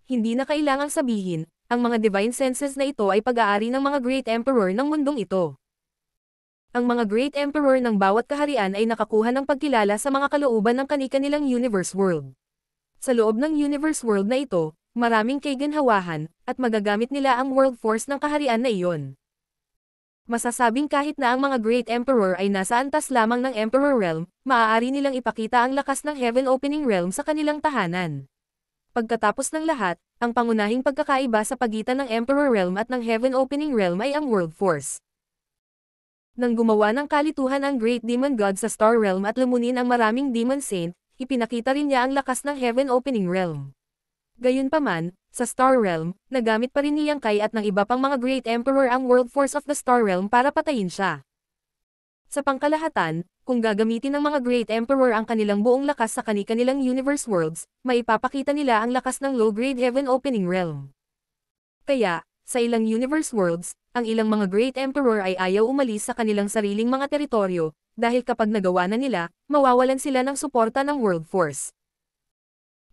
Hindi na kailangang sabihin, ang mga divine senses na ito ay pag-aari ng mga Great Emperor ng mundong ito. Ang mga Great Emperor ng bawat kaharian ay nakakuha ng pagkilala sa mga kalooban ng kani-kanilang universe world. Sa loob ng universe world na ito, maraming kaiganhawahan, at magagamit nila ang world force ng kaharian na iyon. Masasabing kahit na ang mga Great Emperor ay nasa antas lamang ng Emperor Realm, maaari nilang ipakita ang lakas ng Heaven Opening Realm sa kanilang tahanan. Pagkatapos ng lahat, ang pangunahing pagkakaiba sa pagitan ng Emperor Realm at ng Heaven Opening Realm ay ang World Force. Nang gumawa ng kalituhan ang Great Demon God sa Star Realm at lumunin ang maraming Demon Saint, ipinakita rin niya ang lakas ng Heaven Opening Realm. Gayunpaman, sa Star Realm, nagamit pa rin ni Yang Kai at ng iba pang mga Great Emperor ang World Force of the Star Realm para patayin siya. Sa pangkalahatan, kung gagamitin ng mga Great Emperor ang kanilang buong lakas sa kani-kanilang universe worlds, maipapakita nila ang lakas ng low-grade Heaven Opening Realm. Kaya, sa ilang universe worlds, ang ilang mga Great Emperor ay ayaw umalis sa kanilang sariling mga teritoryo, dahil kapag nagawa na nila, mawawalan sila ng suporta ng World Force.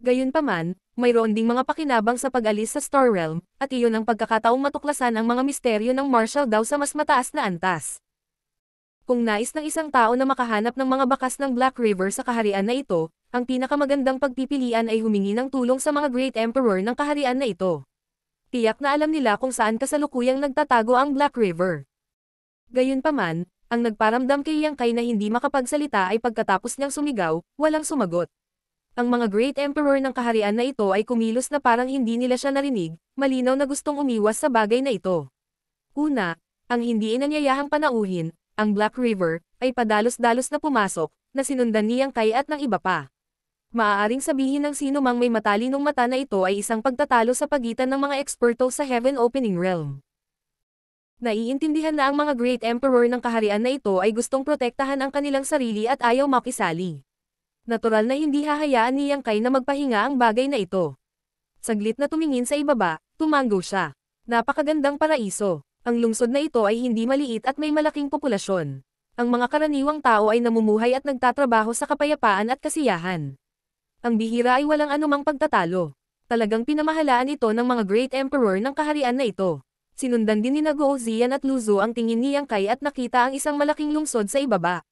Gayunpaman, mayroon ding mga pakinabang sa pag-alis sa Star Realm, at iyon ang pagkakataong matuklasan ang mga misteryo ng Martial Daw sa mas mataas na antas. Kung nais ng isang tao na makahanap ng mga bakas ng Black River sa kaharian na ito, ang pinakamagandang pagpipilian ay humingi ng tulong sa mga Great Emperor ng kaharian na ito. Tiyak na alam nila kung saan kasalukuyang nagtatago ang Black River. Gayunpaman, ang nagparamdam kay Yang Kai na hindi makapagsalita ay pagkatapos niyang sumigaw, walang sumagot. Ang mga Great Emperor ng kaharian na ito ay kumilos na parang hindi nila siya narinig, malinaw na gustong umiwas sa bagay na ito. Una, ang hindi inanyayahang panauhin, ang Black River, ay padalos-dalos na pumasok, na sinundan ni Yang Kai at ng iba pa. Maaaring sabihin ng sino mang may matalinong mata na ito ay isang pagtatalo sa pagitan ng mga eksperto sa Heaven Opening Realm. Naiintindihan na ang mga Great Emperor ng kaharian na ito ay gustong protektahan ang kanilang sarili at ayaw makisali. Natural na hindi hahayaan ni Yang Kai na magpahinga ang bagay na ito. Saglit na tumingin sa ibaba, tumango siya. Napakagandang paraiso. Ang lungsod na ito ay hindi maliit at may malaking populasyon. Ang mga karaniwang tao ay namumuhay at nagtatrabaho sa kapayapaan at kasiyahan. Ang bihira ay walang anumang pagtatalo. Talagang pinamahalaan ito ng mga Great Emperor ng kaharian na ito. Sinundan din ni Guo Ziyan at Luzo ang tingin ni Yang Kai at nakita ang isang malaking lungsod sa ibaba.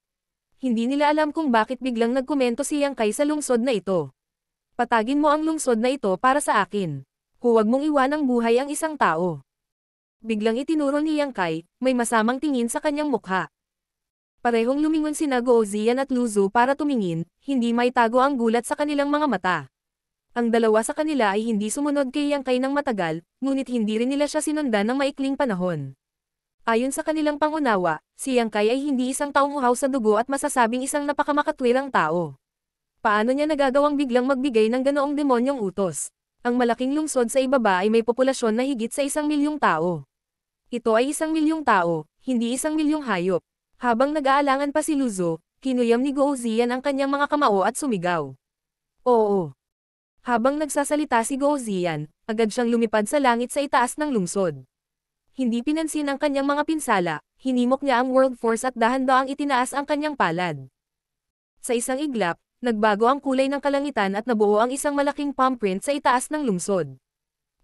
Hindi nila alam kung bakit biglang nagkomento si Yang Kai sa lungsod na ito. Patagin mo ang lungsod na ito para sa akin. Huwag mong iwanang buhay ang isang tao. Biglang itinuro ni Yang Kai, may masamang tingin sa kanyang mukha. Parehong lumingon sina Guo Ziyan at Luzo para tumingin, hindi maitago ang gulat sa kanilang mga mata. Ang dalawa sa kanila ay hindi sumunod kay Yang Kai ng matagal, ngunit hindi rin nila siya sinundan ng maikling panahon. Ayon sa kanilang pangunawa, si Yang Kai ay hindi isang taong uhaw sa dugo at masasabing isang napakamakatwirang tao. Paano niya nagagawang biglang magbigay ng ganoong demonyong utos? Ang malaking lungsod sa ibaba ay may populasyon na higit sa 1,000,000 tao. Ito ay 1,000,000 tao, hindi 1,000,000 hayop. Habang nag-aalangan pa si Luzo, kinuyam ni Guo Ziyan ang kanyang mga kamao at sumigaw. Oo. Habang nagsasalita si Guo Ziyan, agad siyang lumipad sa langit sa itaas ng lungsod. Hindi pinansin ang kanyang mga pinsala, hinimok niya ang World Force at dahan-daang itinaas ang kanyang palad. Sa isang iglap, nagbago ang kulay ng kalangitan at nabuo ang isang malaking palm print sa itaas ng lungsod.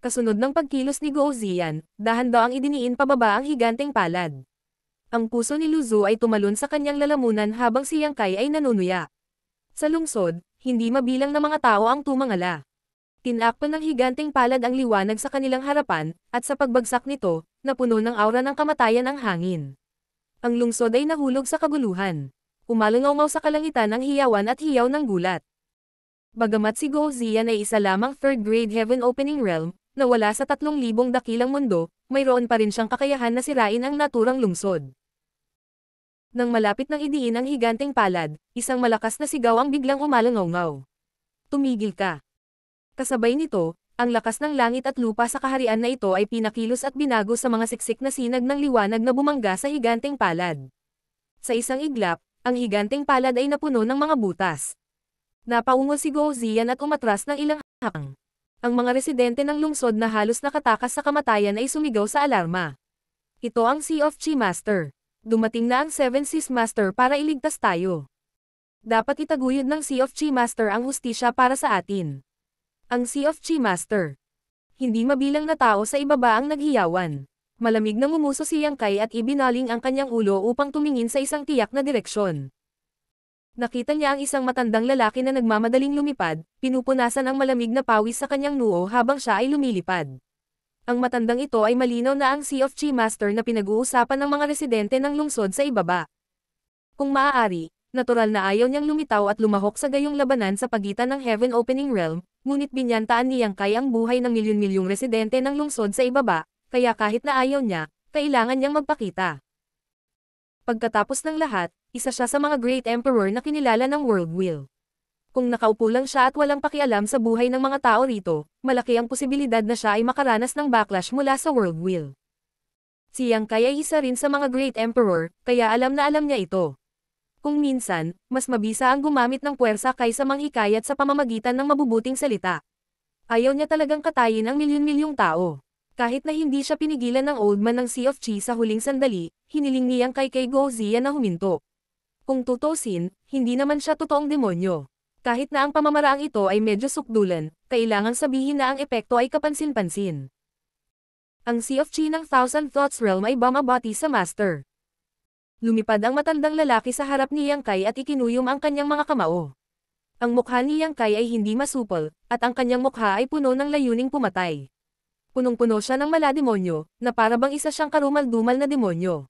Kasunod ng pagkilos ni Guo Ziyan, dahan-daang idiniin pababa ang higanteng palad. Ang puso ni Lu Zu ay tumalon sa kanyang lalamunan habang si Yang Kai ay nanunuya. Sa lungsod, hindi mabilang na mga tao ang tumangala. Tinakpan ng higanteng palad ang liwanag sa kanilang harapan, at sa pagbagsak nito, napuno ng aura ng kamatayan ang hangin. Ang lungsod ay nahulog sa kaguluhan. Umalangaw sa kalangitan ang hiyawan at hiyaw ng gulat. Bagamat si Guo Ziyan ay isa lamang third-grade heaven opening realm, na wala sa 3,000 dakilang mundo, mayroon pa rin siyang kakayahan na sirain ang naturang lungsod. Nang malapit nang idiin ang higanteng palad, isang malakas na sigaw ang biglang umalangaw. Tumigil ka. Kasabay nito, ang lakas ng langit at lupa sa kaharian na ito ay pinakilos at binago sa mga siksik na sinag ng liwanag na bumangga sa higanteng palad. Sa isang iglap, ang higanteng palad ay napuno ng mga butas. Napaungol si Guo Ziyan at umatras ng ilang hakbang. Ang mga residente ng lungsod na halos nakatakas sa kamatayan ay sumigaw sa alarma. Ito ang Sea of Chi Master. Dumating na ang Seven Seas Master para iligtas tayo. Dapat itaguyod ng Sea of Chi Master ang hustisya para sa atin. Ang Sea of Chi Master. Hindi mabilang na tao sa ibaba ang naghiyawan. Malamig na ngumuso si Yang Kai at ibinaling ang kanyang ulo upang tumingin sa isang tiyak na direksyon. Nakita niya ang isang matandang lalaki na nagmamadaling lumipad, pinupunasan ang malamig na pawis sa kanyang noo habang siya ay lumilipad. Ang matandang ito ay malinaw na ang Sea of Chi Master na pinag-uusapan ng mga residente ng lungsod sa ibaba. Kung maaari, natural na ayaw niyang lumitaw at lumahok sa gayong labanan sa pagitan ng Heaven Opening Realm, ngunit binyantaan ni Yang Kai ang buhay ng milyon-milyong residente ng lungsod sa ibaba, kaya kahit na ayaw niya, kailangan niyang magpakita. Pagkatapos ng lahat, isa siya sa mga Great Emperor na kinilala ng World Will. Kung nakaupo lang siya at walang pakialam sa buhay ng mga tao rito, malaki ang posibilidad na siya ay makaranas ng backlash mula sa World Will. Si Yang Kai ay isa rin sa mga Great Emperor, kaya alam na alam niya ito. Kung minsan, mas mabisa ang gumamit ng puwersa kaysa manghikayat sa pamamagitan ng mabubuting salita. Ayaw niya talagang katayin ang milyon-milyong tao. Kahit na hindi siya pinigilan ng Old Man ng Sea of Chi sa huling sandali, hiniling ni Yang Kai kay Guo Ziyan na huminto. Kung tutusin, hindi naman siya totoong demonyo. Kahit na ang pamamaraang ito ay medyo sukdulan, kailangan sabihin na ang epekto ay kapansin-pansin. Ang Sea of Chi ng Thousand Thoughts Realm ay bumabati sa Master. Lumipad ang matandang lalaki sa harap ni Yang Kai at ikinuyom ang kanyang mga kamao. Ang mukha ni Yang Kai ay hindi masupol, at ang kanyang mukha ay puno ng layuning pumatay. Punong-puno siya ng malademonyo, na parabang isa siyang karumal-dumal na demonyo.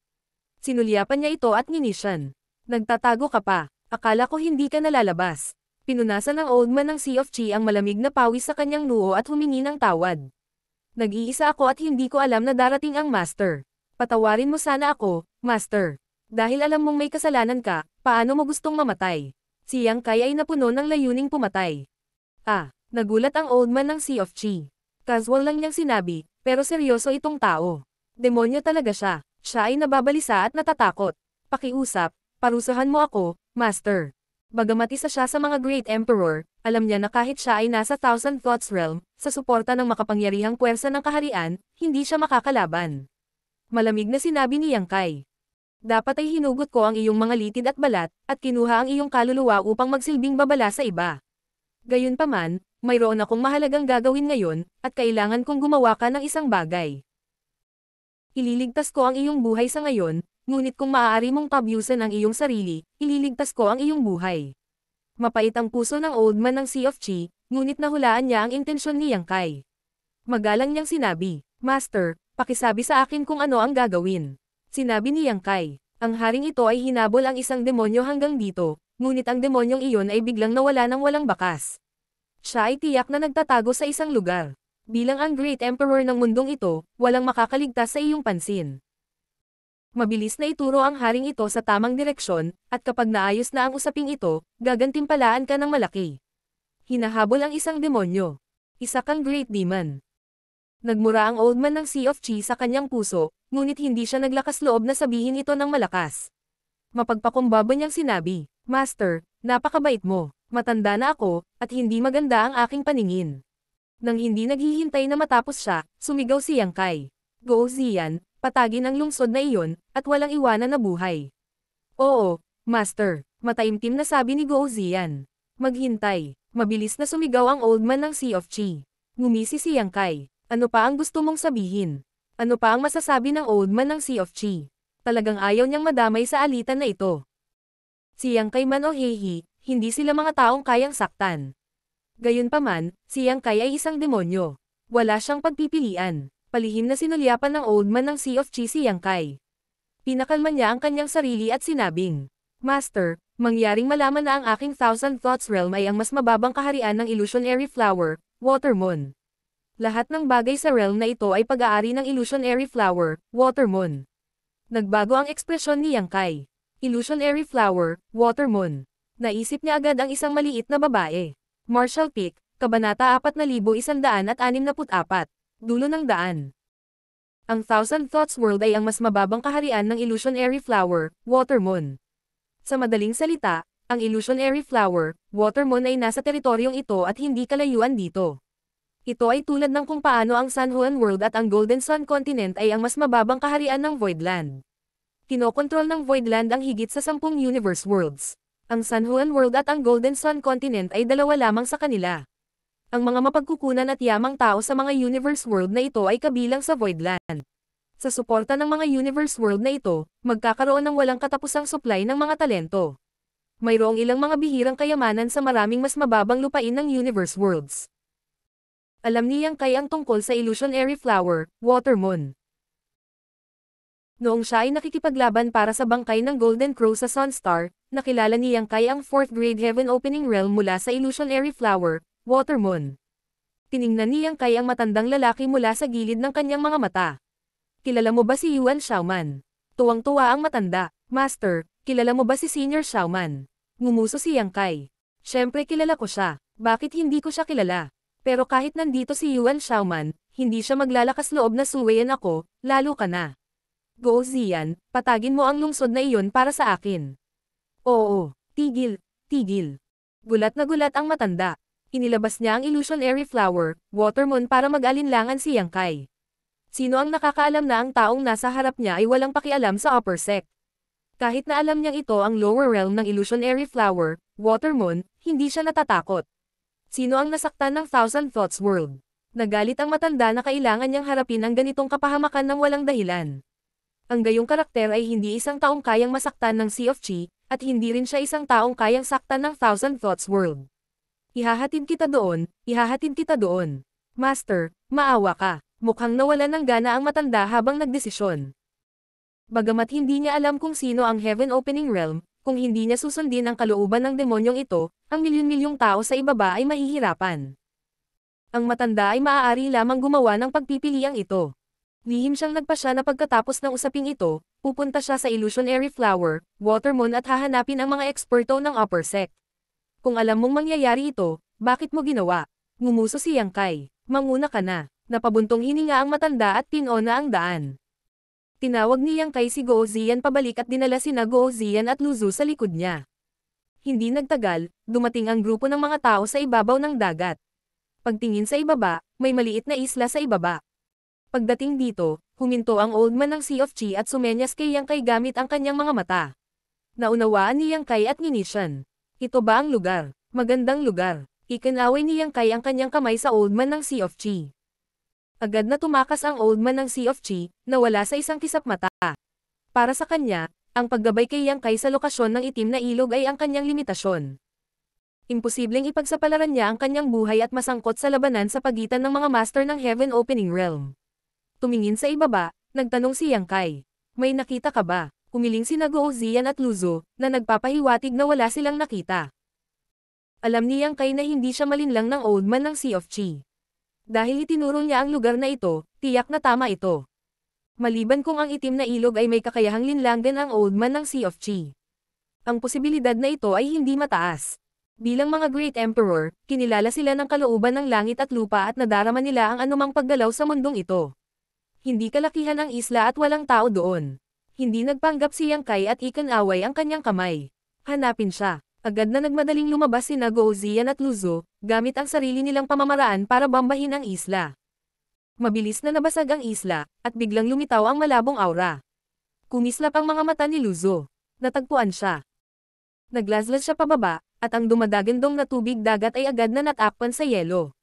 Sinulyapan niya ito at nginisyan. Nagtatago ka pa, akala ko hindi ka nalalabas. Pinunasan ng Old Man ng Sea of Chi ang malamig na pawis sa kanyang noo at humingi ng tawad. Nag-iisa ako at hindi ko alam na darating ang Master. Patawarin mo sana ako, Master. Dahil alam mong may kasalanan ka, paano mo gustong mamatay? Si Yang Kai ay napuno ng layuning pumatay. Nagulat ang Old Man ng Sea of Chi. Casual lang niyang sinabi, pero seryoso itong tao. Demonyo talaga siya. Siya ay nababalisa at natatakot. Pakiusap, parusahan mo ako, Master. Bagamat isa siya sa mga Great Emperor, alam niya na kahit siya ay nasa Thousand Thoughts Realm, sa suporta ng makapangyarihang puwersa ng kaharian, hindi siya makakalaban. Malamig na sinabi ni Yang Kai. Dapat ay hinugot ko ang iyong mga litid at balat, at kinuha ang iyong kaluluwa upang magsilbing babala sa iba. Gayunpaman, mayroon akong mahalagang gagawin ngayon, at kailangan kong gumawa ka ng isang bagay. Ililigtas ko ang iyong buhay sa ngayon, ngunit kung maaari mong pabyusan ang iyong sarili, ililigtas ko ang iyong buhay. Mapait ang puso ng Old Man ng Sea of Chi, ngunit nahulaan niya ang intensyon ni Yang Kai. Magalang niyang sinabi, Master, pakisabi sa akin kung ano ang gagawin. Sinabi ni Yang Kai, ang haring ito ay hinabol ang isang demonyo hanggang dito, ngunit ang demonyong iyon ay biglang nawala ng walang bakas. Siya ay tiyak na nagtatago sa isang lugar. Bilang ang Great Emperor ng mundong ito, walang makakaligtas sa iyong pansin. Mabilis na ituro ang haring ito sa tamang direksyon, at kapag naayos na ang usaping ito, gagantimpalaan ka ng malaki. Hinahabol ang isang demonyo. Isa kang Great Demon. Nagmura ang Old Man ng Sea of Chi sa kanyang puso, ngunit hindi siya naglakas loob na sabihin ito ng malakas. Mapagpakumbaba niyang sinabi, Master, napakabait mo, matanda na ako, at hindi maganda ang aking paningin. Nang hindi naghihintay na matapos siya, sumigaw si Yang Kai. Guo Ziyan, patagin ang lungsod na iyon, at walang iwanan na buhay. Oo, Master, mataimtim na sabi ni Guo Ziyan. Maghintay. Mabilis na sumigaw ang old man ng Sea of Qi. Ngumisi si Yang Kai. Ano pa ang gusto mong sabihin? Ano pa ang masasabi ng old man ng Sea of Qi? Talagang ayaw niyang madamay sa alitan na ito. Si Yang Kai man o Heihi, hindi sila mga taong kayang saktan. Gayunpaman, si Yang Kai ay isang demonyo. Wala siyang pagpipilian. Palihim na sinulyapan ng old man ng Sea of Qi si Yang Kai. Pinakalma niya ang kanyang sarili at sinabing, Master, mangyaring malaman na ang aking Thousand Thoughts Realm ay ang mas mababang kaharian ng Illusionary Flower, Watermoon. Lahat ng bagay sa realm na ito ay pag-aari ng Illusionary Flower, Watermoon. Nagbago ang ekspresyon ni Yang Kai. Illusionary Flower, Watermoon. Naisip niya agad ang isang maliit na babae. Martial Peak, Kabanata 4164, Dulo ng Daan. Ang Thousand Thoughts World ay ang mas mababang kaharian ng Illusionary Flower, Watermoon. Sa madaling salita, ang Illusionary Flower, Watermoon ay nasa teritoryong ito at hindi kalayuan dito. Ito ay tulad ng kung paano ang San Juan World at ang Golden Sun Continent ay ang mas mababang kaharian ng Voidland. Kinokontrol ng Voidland ang higit sa 10 Universe Worlds. Ang San Juan World at ang Golden Sun Continent ay dalawa lamang sa kanila. Ang mga mapagkukunan at yamang tao sa mga Universe World na ito ay kabilang sa Voidland. Sa suporta ng mga Universe World na ito, magkakaroon ng walang katapusang supply ng mga talento. Mayroong ilang mga bihirang kayamanan sa maraming mas mababang lupain ng Universe Worlds. Alam ni Yang Kai ang tungkol sa Illusionary Flower, Watermoon. Noong siya ay nakikipaglaban para sa bangkay ng Golden Crow sa Sunstar, nakilala ni Yang Kai ang 4th grade Heaven Opening Realm mula sa Illusionary Flower, Watermoon. Tiningnan ni Yang Kai ang matandang lalaki mula sa gilid ng kanyang mga mata. Kilala mo ba si Yuan Xiaoman? Tuwang-tuwa ang matanda. Master, kilala mo ba si Senior Xiaoman? Ngumuso si Yang Kai. Siyempre kilala ko siya. Bakit hindi ko siya kilala? Pero kahit nandito si Yuan Xiaoman, hindi siya maglalakas loob na suwayan ako, lalo ka na. Guo Ziyan, patagin mo ang lungsod na iyon para sa akin. Oo, tigil, tigil. Gulat na gulat ang matanda. Inilabas niya ang Illusionary Flower, Watermoon para mag-alinlangan si Yang Kai. Sino ang nakakaalam na ang taong nasa harap niya ay walang pakialam sa upper sect? Kahit na alam niyang ito ang lower realm ng Illusionary Flower, Watermoon, hindi siya natatakot. Sino ang nasaktan ng Thousand Thoughts World? Nagalit ang matanda na kailangan niyang harapin ang ganitong kapahamakan ng walang dahilan. Ang gayong karakter ay hindi isang taong kayang masaktan ng Sea of Qi, at hindi rin siya isang taong kayang saktan ng Thousand Thoughts World. Ihahatid kita doon, ihahatid kita doon. Master, maawa ka. Mukhang nawalan ng gana ang matanda habang nagdesisyon. Bagamat hindi niya alam kung sino ang Heaven Opening Realm, kung hindi niya susundin ang kalooban ng demonyong ito, ang milyon-milyong tao sa ibaba ay mahihirapan. Ang matanda ay maaari lamang gumawa ng pagpipiliang ito. Lihim siyang nagpasya na pagkatapos ng usaping ito, pupunta siya sa Illusionary Flower, Watermoon at hahanapin ang mga eksperto ng upper sect. Kung alam mong mangyayari ito, bakit mo ginawa? Ngumuso si Yang Kai. Manguna ka na. Napabuntong hininga ang matanda at pinona ang daan. Tinawag ni Yang Kai si Guo Ziyan pabalik at dinala sina Guo Ziyan at Luzu sa likod niya. Hindi nagtagal, dumating ang grupo ng mga tao sa ibabaw ng dagat. Pagtingin sa ibaba, may maliit na isla sa ibaba. Pagdating dito, huminto ang old man ng Sea of Qi at sumenyas kay Yang Kai gamit ang kanyang mga mata. Naunawaan ni Yang Kai at nginisyan. Ito ba ang lugar? Magandang lugar. Ikinaway ni Yang Kai ang kanyang kamay sa old man ng Sea of Qi. Agad na tumakas ang old man ng Sea of Qi, na wala sa isang kisap mata. Para sa kanya, ang paggabay kay Yang Kai sa lokasyon ng itim na ilog ay ang kanyang limitasyon. Imposibleng ipagsapalaran niya ang kanyang buhay at masangkot sa labanan sa pagitan ng mga master ng Heaven Opening Realm. Tumingin sa ibaba, nagtanong si Yang Kai. May nakita ka ba? Umiling sina Guo Ziyan at Luzu, na nagpapahiwatig na wala silang nakita. Alam ni Yang Kai na hindi siya malinlang ng old man ng Sea of Qi. Dahil itinuro niya ang lugar na ito, tiyak na tama ito. Maliban kung ang itim na ilog ay may kakayahang linlangan ang old man ng Sea of Qi. Ang posibilidad na ito ay hindi mataas. Bilang mga Great Emperor, kinilala sila ng kalooban ng langit at lupa at nadarama nila ang anumang paggalaw sa mundong ito. Hindi kalakihan ang isla at walang tao doon. Hindi nagpanggap si Yang Kai at ikinaway ang kanyang kamay. Hanapin siya. Agad na nagmadaling lumabas sina Guo Ziyan at Luzu, gamit ang sarili nilang pamamaraan para bambahin ang isla. Mabilis na nabasag ang isla, at biglang lumitaw ang malabong aura. Kumislap ang mga mata ni Luzo. Natagpuan siya. Naglaslas siya pababa, at ang dumadagandong na tubig dagat ay agad na natakpan sa yelo.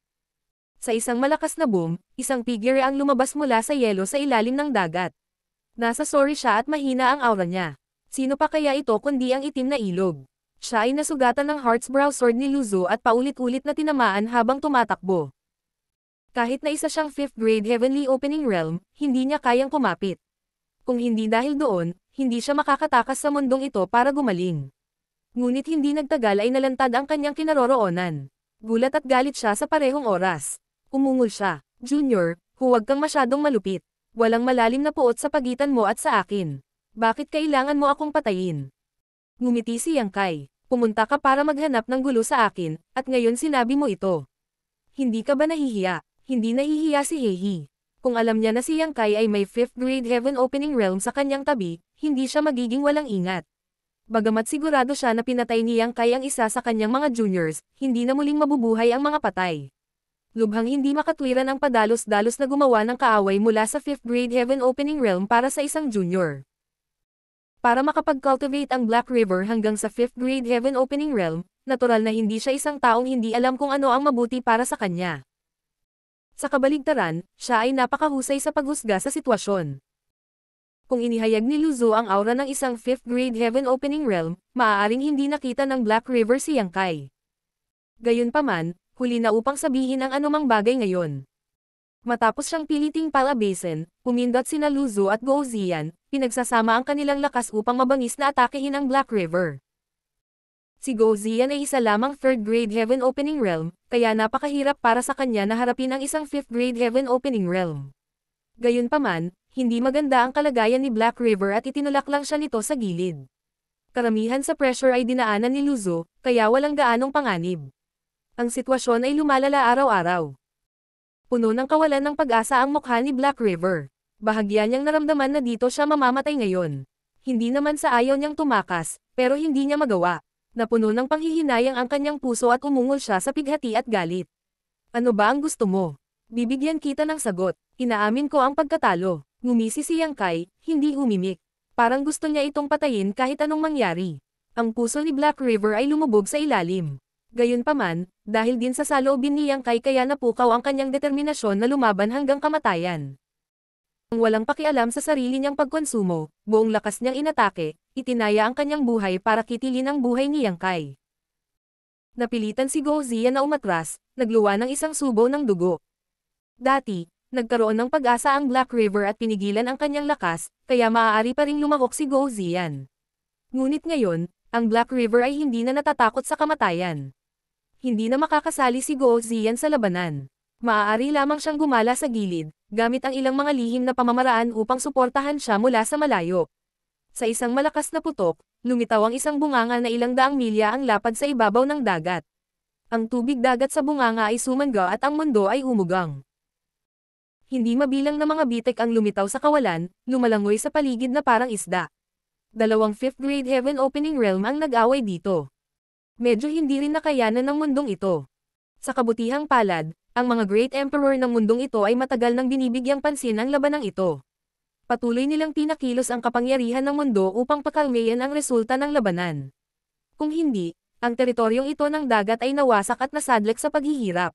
Sa isang malakas na boom, isang figure ang lumabas mula sa yelo sa ilalim ng dagat. Nasa sorry siya at mahina ang aura niya. Sino pa kaya ito kundi ang itim na ilog? Siya ay nasugatan ng Heartsbrow Sword ni Luzo at paulit-ulit na tinamaan habang tumatakbo. Kahit na isa siyang 5th grade Heavenly Opening Realm, hindi niya kayang kumapit. Kung hindi dahil doon, hindi siya makakatakas sa mundong ito para gumaling. Ngunit hindi nagtagal ay nalantad ang kanyang kinaroroonan. Gulat at galit siya sa parehong oras. Umungol siya. Junior, huwag kang masyadong malupit. Walang malalim na puot sa pagitan mo at sa akin. Bakit kailangan mo akong patayin? Ngumiti si Yang Kai. Pumunta ka para maghanap ng gulo sa akin, at ngayon sinabi mo ito. Hindi ka ba nahihiya? Hindi nahihiya si Heihi. Kung alam niya na si Yang Kai ay may 5th grade Heaven Opening Realm sa kanyang tabi, hindi siya magiging walang ingat. Bagamat sigurado siya na pinatay ni Yang Kai ang isa sa kanyang mga juniors, hindi na muling mabubuhay ang mga patay. Lubhang hindi makatwiran ang padalos-dalos na gumawa ng kaaway mula sa 5th grade Heaven Opening Realm para sa isang junior. Para makapag-cultivate ang Black River hanggang sa 5th grade Heaven Opening Realm, natural na hindi siya isang taong hindi alam kung ano ang mabuti para sa kanya. Sa kabaligtaran, siya ay napakahusay sa paghusga sa sitwasyon. Kung inihayag ni Luzo ang aura ng isang 5th grade Heaven Opening Realm, maaaring hindi nakita ng Black River si Yang Kai. Gayunpaman, huli na upang sabihin ang anumang bagay ngayon. Matapos siyang piliting palabasin, pumindot sina Luzo at Guo Ziyan, pinagsasama ang kanilang lakas upang mabangis na atakehin ang Black River. Si Guo Ziyan ay isa lamang 3rd grade Heaven Opening Realm, kaya napakahirap para sa kanya na harapin ang isang 5th grade Heaven Opening Realm. Gayunpaman, hindi maganda ang kalagayan ni Black River at itinulak lang siya nito sa gilid. Karamihan sa pressure ay dinaanan ni Luzo, kaya walang gaanong panganib. Ang sitwasyon ay lumalala araw-araw. Puno ng kawalan ng pag-asa ang mukha ni Black River. Bahagya niyang naramdaman na dito siya mamamatay ngayon. Hindi naman sa ayaw niyang tumakas, pero hindi niya magawa. Napuno ng panghihinayang ang kanyang puso at umungol siya sa pighati at galit. Ano ba ang gusto mo? Bibigyan kita ng sagot. Inaamin ko ang pagkatalo. Ngumisi si Yang Kai, hindi humimik. Parang gusto niya itong patayin kahit anong mangyari. Ang puso ni Black River ay lumubog sa ilalim. Gayunpaman, dahil din sa saloobin ni Yang Kai kaya napukaw ang kanyang determinasyon na lumaban hanggang kamatayan. Ang walang pakialam sa sarili niyang pagkonsumo, buong lakas niyang inatake, itinaya ang kanyang buhay para kitilin ang buhay ni Yang Kai. Napilitan si Guo Ziyan na umatras, nagluwa ng isang subo ng dugo. Dati, nagkaroon ng pag-asa ang Black River at pinigilan ang kanyang lakas, kaya maaari pa ring lumahok si Guo Ziyan. Ngunit ngayon, ang Black River ay hindi na natatakot sa kamatayan. Hindi na makakasali si Guo Ziyan sa labanan. Maaari lamang siyang gumala sa gilid, gamit ang ilang mga lihim na pamamaraan upang suportahan siya mula sa malayo. Sa isang malakas na putok, lumitaw ang isang bunganga na ilang daang milya ang lapad sa ibabaw ng dagat. Ang tubig dagat sa bunganga ay sumangga at ang mundo ay humugang. Hindi mabilang na mga bitek ang lumitaw sa kawalan, lumalangoy sa paligid na parang isda. Dalawang 5th grade Heaven Opening Realm ang nag-away dito. Medyo hindi rin nakayanan ng mundong ito. Sa kabutihang palad, ang mga Great Emperor ng mundong ito ay matagal nang binibigyang pansin ang labanang ito. Patuloy nilang pinakilos ang kapangyarihan ng mundo upang pakalmayan ang resulta ng labanan. Kung hindi, ang teritoryong ito ng dagat ay nawasak at nasadlek sa paghihirap.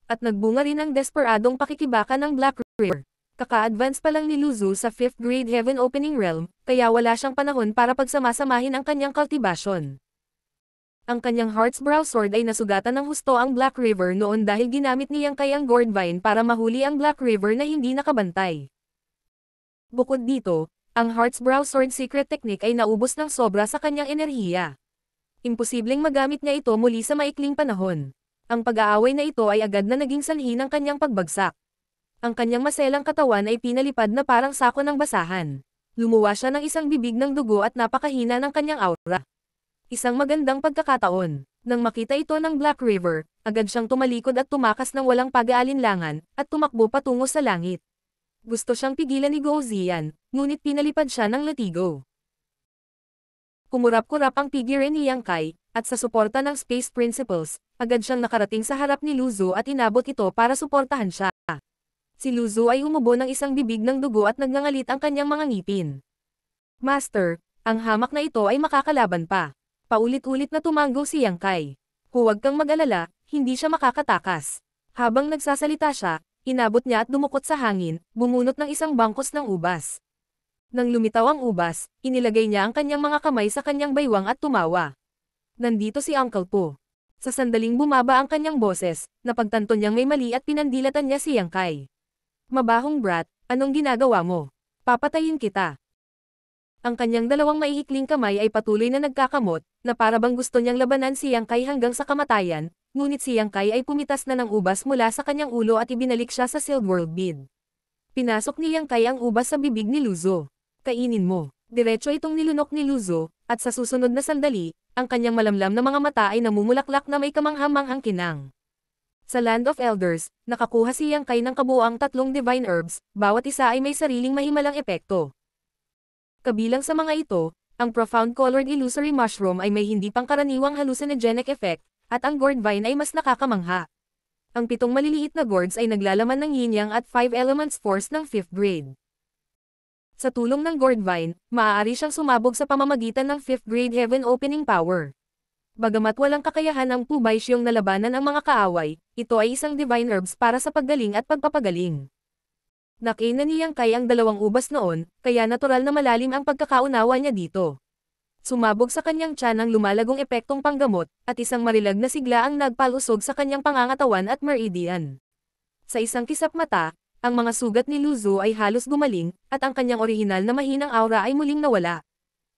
At nagbunga rin ang desperadong pakikibaka ng Black River. Kaka-advance pa lang ni Luzu sa 5th grade Heaven Opening Realm, kaya wala siyang panahon para pagsamasamahin ang kanyang kultibasyon. Ang kanyang Heartsbrow Sword ay nasugatan ng husto ang Black River noon dahil ginamit ni Yang Kai ang Gourdvine para mahuli ang Black River na hindi nakabantay. Bukod dito, ang Heartsbrow Sword Secret Technique ay naubos ng sobra sa kanyang enerhiya. Imposibleng magamit niya ito muli sa maikling panahon. Ang pag-aaway na ito ay agad na naging sanhi ng kanyang pagbagsak. Ang kanyang maselang katawan ay pinalipad na parang sako ng basahan. Lumuwa siya ng isang bibig ng dugo at napakahina ng kanyang aura. Isang magandang pagkakataon. Nang makita ito ng Black River, agad siyang tumalikod at tumakas ng walang pag-aalinlangan, at tumakbo patungo sa langit. Gusto siyang pigilan ni Guo Ziyan, ngunit pinalipad siya ng latigo. Kumurap-kurap ang figure ni Yang Kai, at sa suporta ng Space Principles, agad siyang nakarating sa harap ni Luzu at inabot ito para suportahan siya. Si Luzu ay umubo ng isang bibig ng dugo at nagngangalit ang kanyang mga ngipin. Master, ang hamak na ito ay makakalaban pa. Paulit-ulit na tumango si Yang Kai. Huwag kang mag-alala, hindi siya makakatakas. Habang nagsasalita siya, inabot niya at dumukot sa hangin, bumunot ng isang bangkos ng ubas. Nang lumitaw ang ubas, inilagay niya ang kanyang mga kamay sa kanyang baywang at tumawa. Nandito si Uncle Po. Sa sandaling bumaba ang kanyang boses, napagtanto niyang may mali at pinandilatan niya si Yang Kai. Mabahong brat, anong ginagawa mo? Papatayin kita. Ang kanyang dalawang maiikling kamay ay patuloy na nagkakamot, na para bang gusto niyang labanan si Yang Kai hanggang sa kamatayan, ngunit si Yang Kai ay pumitas na ng ubas mula sa kanyang ulo at ibinalik siya sa sealed world bead. Pinasok ni Yang Kai ang ubas sa bibig ni Luzo. Kainin mo. Diretso itong nilunok ni Luzo, at sa susunod na sandali, ang kanyang malamlam na mga mata ay namumulaklak na may kamanghamanghang kinang. Sa Land of Elders, nakakuha si Yang Kai ng kabuuang 3 divine herbs, bawat isa ay may sariling mahimalang epekto. Kabilang sa mga ito, ang Profound Colored Illusory Mushroom ay may hindi pangkaraniwang hallucinogenic effect, at ang Gourd Vine ay mas nakakamangha. Ang 7 maliliit na gourds ay naglalaman ng yin-yang at 5 elements force ng 5th grade. Sa tulong ng Gourd Vine, maaari siyang sumabog sa pamamagitan ng 5th grade heaven opening power. Bagamat walang kakayahan ang Pubaishyong nalabanan ang mga kaaway, ito ay isang divine herbs para sa paggaling at pagpapagaling. Nakainan ni Yang Kai ang 2 ubas noon, kaya natural na malalim ang pagkakaunawa niya dito. Sumabog sa kanyang tiyan ang lumalagong epektong panggamot, at isang marilag na sigla ang nagpalusog sa kanyang pangangatawan at meridian. Sa isang kisap mata, ang mga sugat ni Luzu ay halos gumaling, at ang kanyang orihinal na mahinang aura ay muling nawala.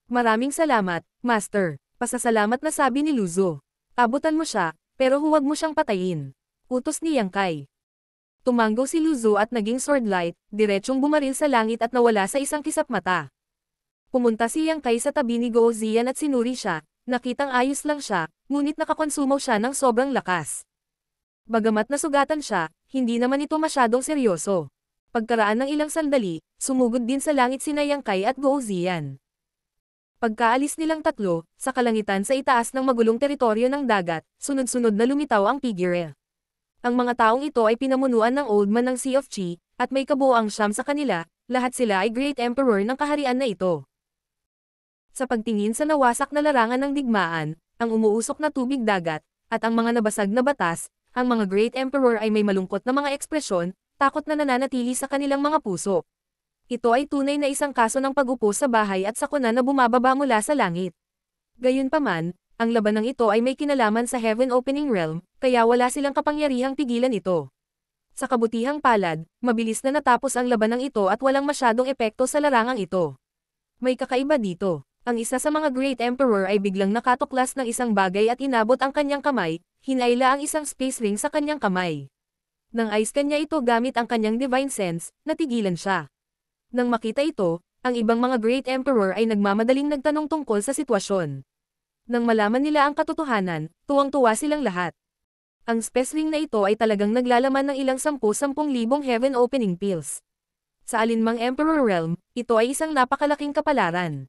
Maraming salamat, Master. Pasasalamat na sabi ni Luzu. Abutan mo siya, pero huwag mo siyang patayin. Utos ni Yang Kai. Tumango si Luzu at naging sword light, diretsyong bumaril sa langit at nawala sa isang kisap mata. Pumunta si Yang Kai sa tabi ni Guo Ziyan at sinuri siya, nakitang ayos lang siya, ngunit nakakonsumo siya ng sobrang lakas. Bagamat nasugatan siya, hindi naman ito masyadong seryoso. Pagkaraan ng ilang sandali, sumugod din sa langit sina Yang Kai at Guo Ziyan. Pagkaalis nilang tatlo, sa kalangitan sa itaas ng magulong teritoryo ng dagat, sunod-sunod na lumitaw ang figure. Ang mga taong ito ay pinamunuan ng Old Man ng Sea of Chi, at may kabuoang 9 sa kanila, lahat sila ay Great Emperor ng kaharian na ito. Sa pagtingin sa nawasak na larangan ng digmaan, ang umuusok na tubig dagat, at ang mga nabasag na batas, ang mga Great Emperor ay may malungkot na mga ekspresyon, takot na nananatili sa kanilang mga puso. Ito ay tunay na isang kaso ng pag-upo sa bahay at sakuna na bumababa mula sa langit. Gayunpaman, ang labanang ito ay may kinalaman sa Heaven Opening Realm, kaya wala silang kapangyarihang pigilan ito. Sa kabutihang palad, mabilis na natapos ang labanang ito at walang masyadong epekto sa larangang ito. May kakaiba dito. Ang isa sa mga Great Emperor ay biglang nakatuklas ng isang bagay at inabot ang kanyang kamay, hinayla ang isang space ring sa kanyang kamay. Nang ayos kanya ito gamit ang kanyang divine sense, natigilan siya. Nang makita ito, ang ibang mga Great Emperor ay nagmamadaling nagtanong tungkol sa sitwasyon. Nang malaman nila ang katotohanan, tuwang-tuwa silang lahat. Ang space ring na ito ay talagang naglalaman ng ilang 10,000 heaven opening pills. Sa alinmang Emperor Realm, ito ay isang napakalaking kapalaran.